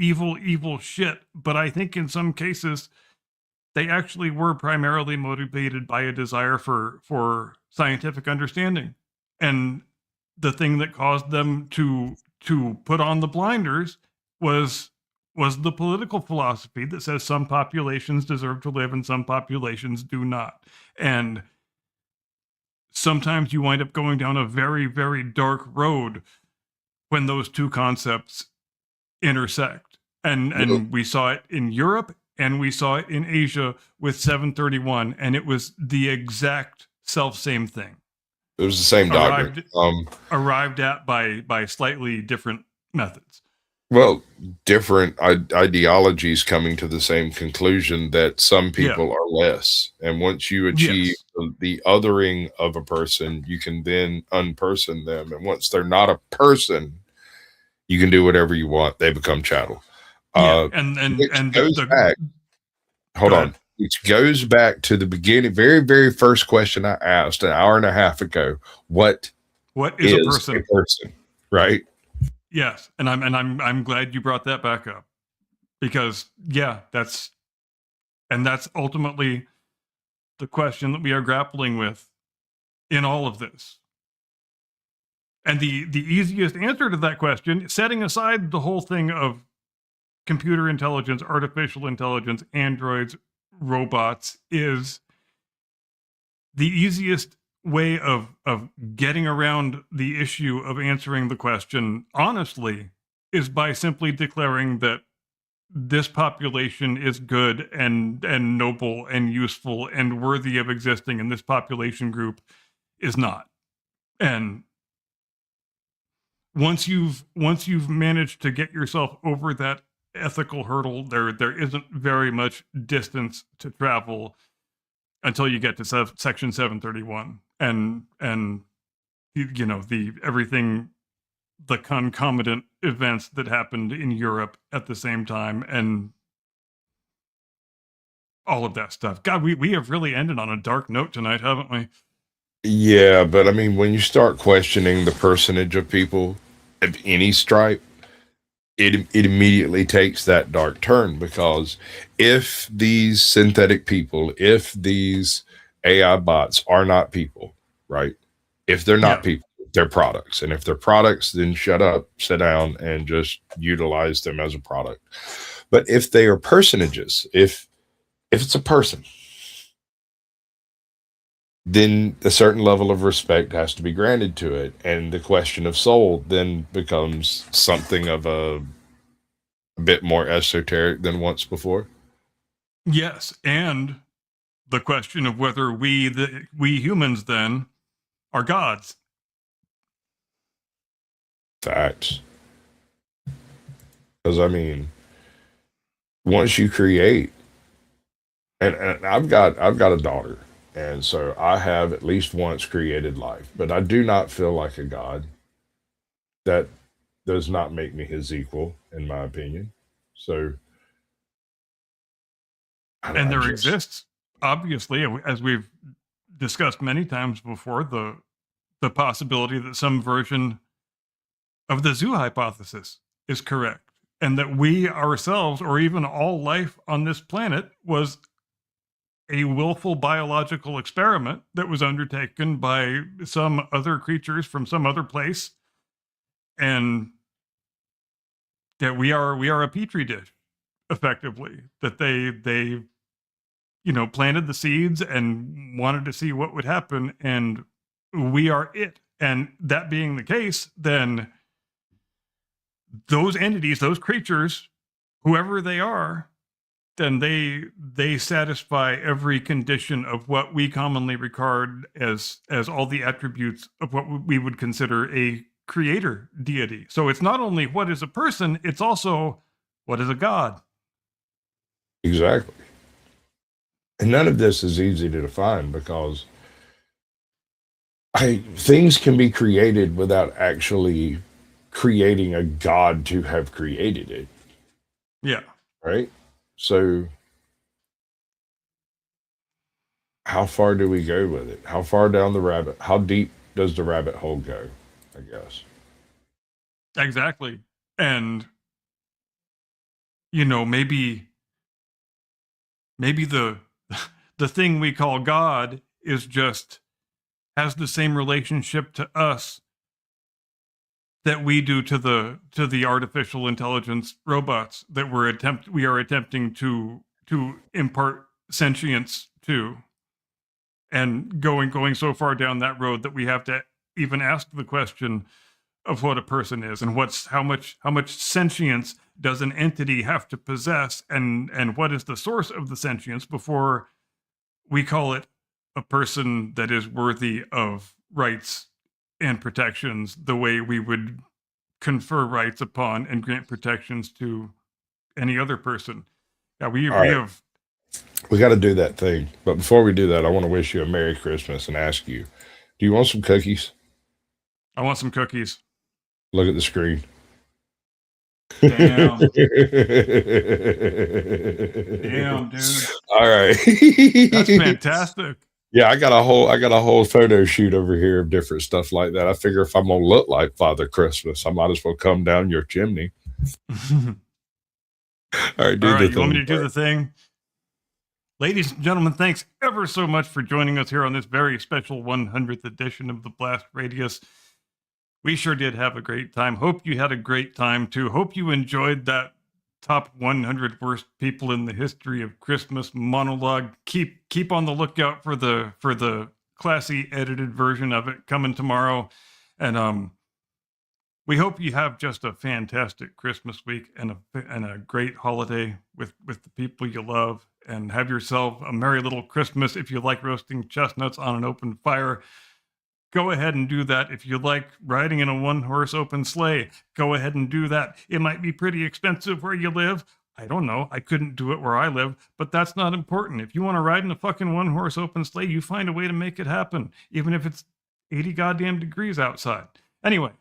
shit. But I think in some cases, they actually were primarily motivated by a desire for scientific understanding. And the thing that caused them to put on the blinders was the political philosophy that says some populations deserve to live and some populations do not. And sometimes you wind up going down a very, very dark road when those two concepts intersect. And we saw it in Europe, and we saw it in Asia with 731, and it was the exact self-same thing. It was the same doctrine. Arrived at by slightly different methods. Well, different ideologies coming to the same conclusion that some people are less. And once you achieve the othering of a person, you can then unperson them. And once they're not a person, you can do whatever you want. They become chattel. And hold Go on. ahead. Which goes back to the beginning, very, very first question I asked an hour and a half ago. What What is a is a person? person? Right? Yes, and I'm glad you brought that back up, because yeah, that's ultimately the question that we are grappling with in all of this. And the easiest answer to that question, setting aside the whole thing of computer intelligence, artificial intelligence, androids, robots, is the easiest way of getting around the issue of answering the question honestly is by simply declaring that this population is good and noble and useful and worthy of existing, and this population group is not. And once you've managed to get yourself over that ethical hurdle, there isn't very much distance to travel until you get to section 731 and you know, the everything, the concomitant events that happened in Europe at the same time, and all of that stuff. God, we have really ended on a dark note tonight, haven't we? Yeah, but I mean, when you start questioning the personage of people of any stripe, it immediately takes that dark turn, because if these synthetic people, if these AI bots are not people, right? If they're not Yeah. people, they're products. And if they're products, then shut up, sit down, and just utilize them as a product. But if they are personages, if it's a person, then a certain level of respect has to be granted to it. And the question of soul then becomes something of a bit more esoteric than once before. Yes, and the question of whether we humans then are gods. Facts. Because I mean, once you create, and I've got a daughter, and so I have at least once created life, but I do not feel like a god. That does not make me his equal, in my opinion. So, And I there just, exists, obviously, as we've discussed many times before, the possibility that some version of the zoo hypothesis is correct, and that we ourselves, or even all life on this planet, was a willful biological experiment that was undertaken by some other creatures from some other place, and that we are a petri dish, effectively. That they you know, planted the seeds and wanted to see what would happen, and we are it. And that being the case, then those entities, those creatures, whoever they are, then they satisfy every condition of what we commonly regard as all the attributes of what we would consider a creator deity. So it's not only what is a person, it's also what is a god. exactly. And none of this is easy to define, because things can be created without actually creating a god to have created it, Yeah. right? So how far do we go with it? How far down the rabbit? How deep does the rabbit hole go? I guess. Exactly. And you know, maybe the the thing we call God is just has the same relationship to us that we do to the artificial intelligence robots that we are attempting to impart sentience to, and going so far down that road that we have to even ask the question of what a person is, and how much sentience does an entity have to possess, and what is the source of the sentience before we call it a person that is worthy of rights and protections the way we would confer rights upon and grant protections to any other person. Yeah, we All right. have. We got to do that thing. But before we do that, I want to wish you a Merry Christmas and ask you, do you want some cookies? I want some cookies. Look at the screen. Damn. Damn, dude. All right. That's fantastic. Yeah, I got a whole photo shoot over here of different stuff like that. I figure if I'm gonna look like Father Christmas, I might as well come down your chimney. All right, do All the right, you want me to thing. do the thing? Ladies and gentlemen, thanks ever so much for joining us here on this very special 100th edition of the Blast Radius. We sure did have a great time. Hope you had a great time too. Hope you enjoyed that top 100 worst people in the history of Christmas monologue. Keep on the lookout for the classy edited version of it coming tomorrow. And we hope you have just a fantastic Christmas week and a great holiday with the people you love, and have yourself a merry little Christmas. If you like roasting chestnuts on an open fire, go ahead and do that. If you like riding in a one-horse open sleigh, go ahead and do that. It might be pretty expensive where you live. I don't know. I couldn't do it where I live, but that's not important. If you want to ride in a fucking one-horse open sleigh, you find a way to make it happen, even if it's 80 goddamn degrees outside. Anyway,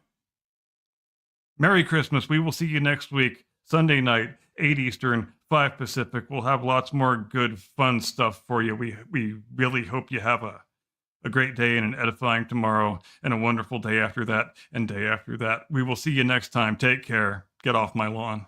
Merry Christmas. We will see you next week, Sunday night, 8 Eastern, 5 Pacific. We'll have lots more good, fun stuff for you. We really hope you have a great day and an edifying tomorrow and a wonderful day after that and day after that. We will see you next time. Take care. Get off my lawn.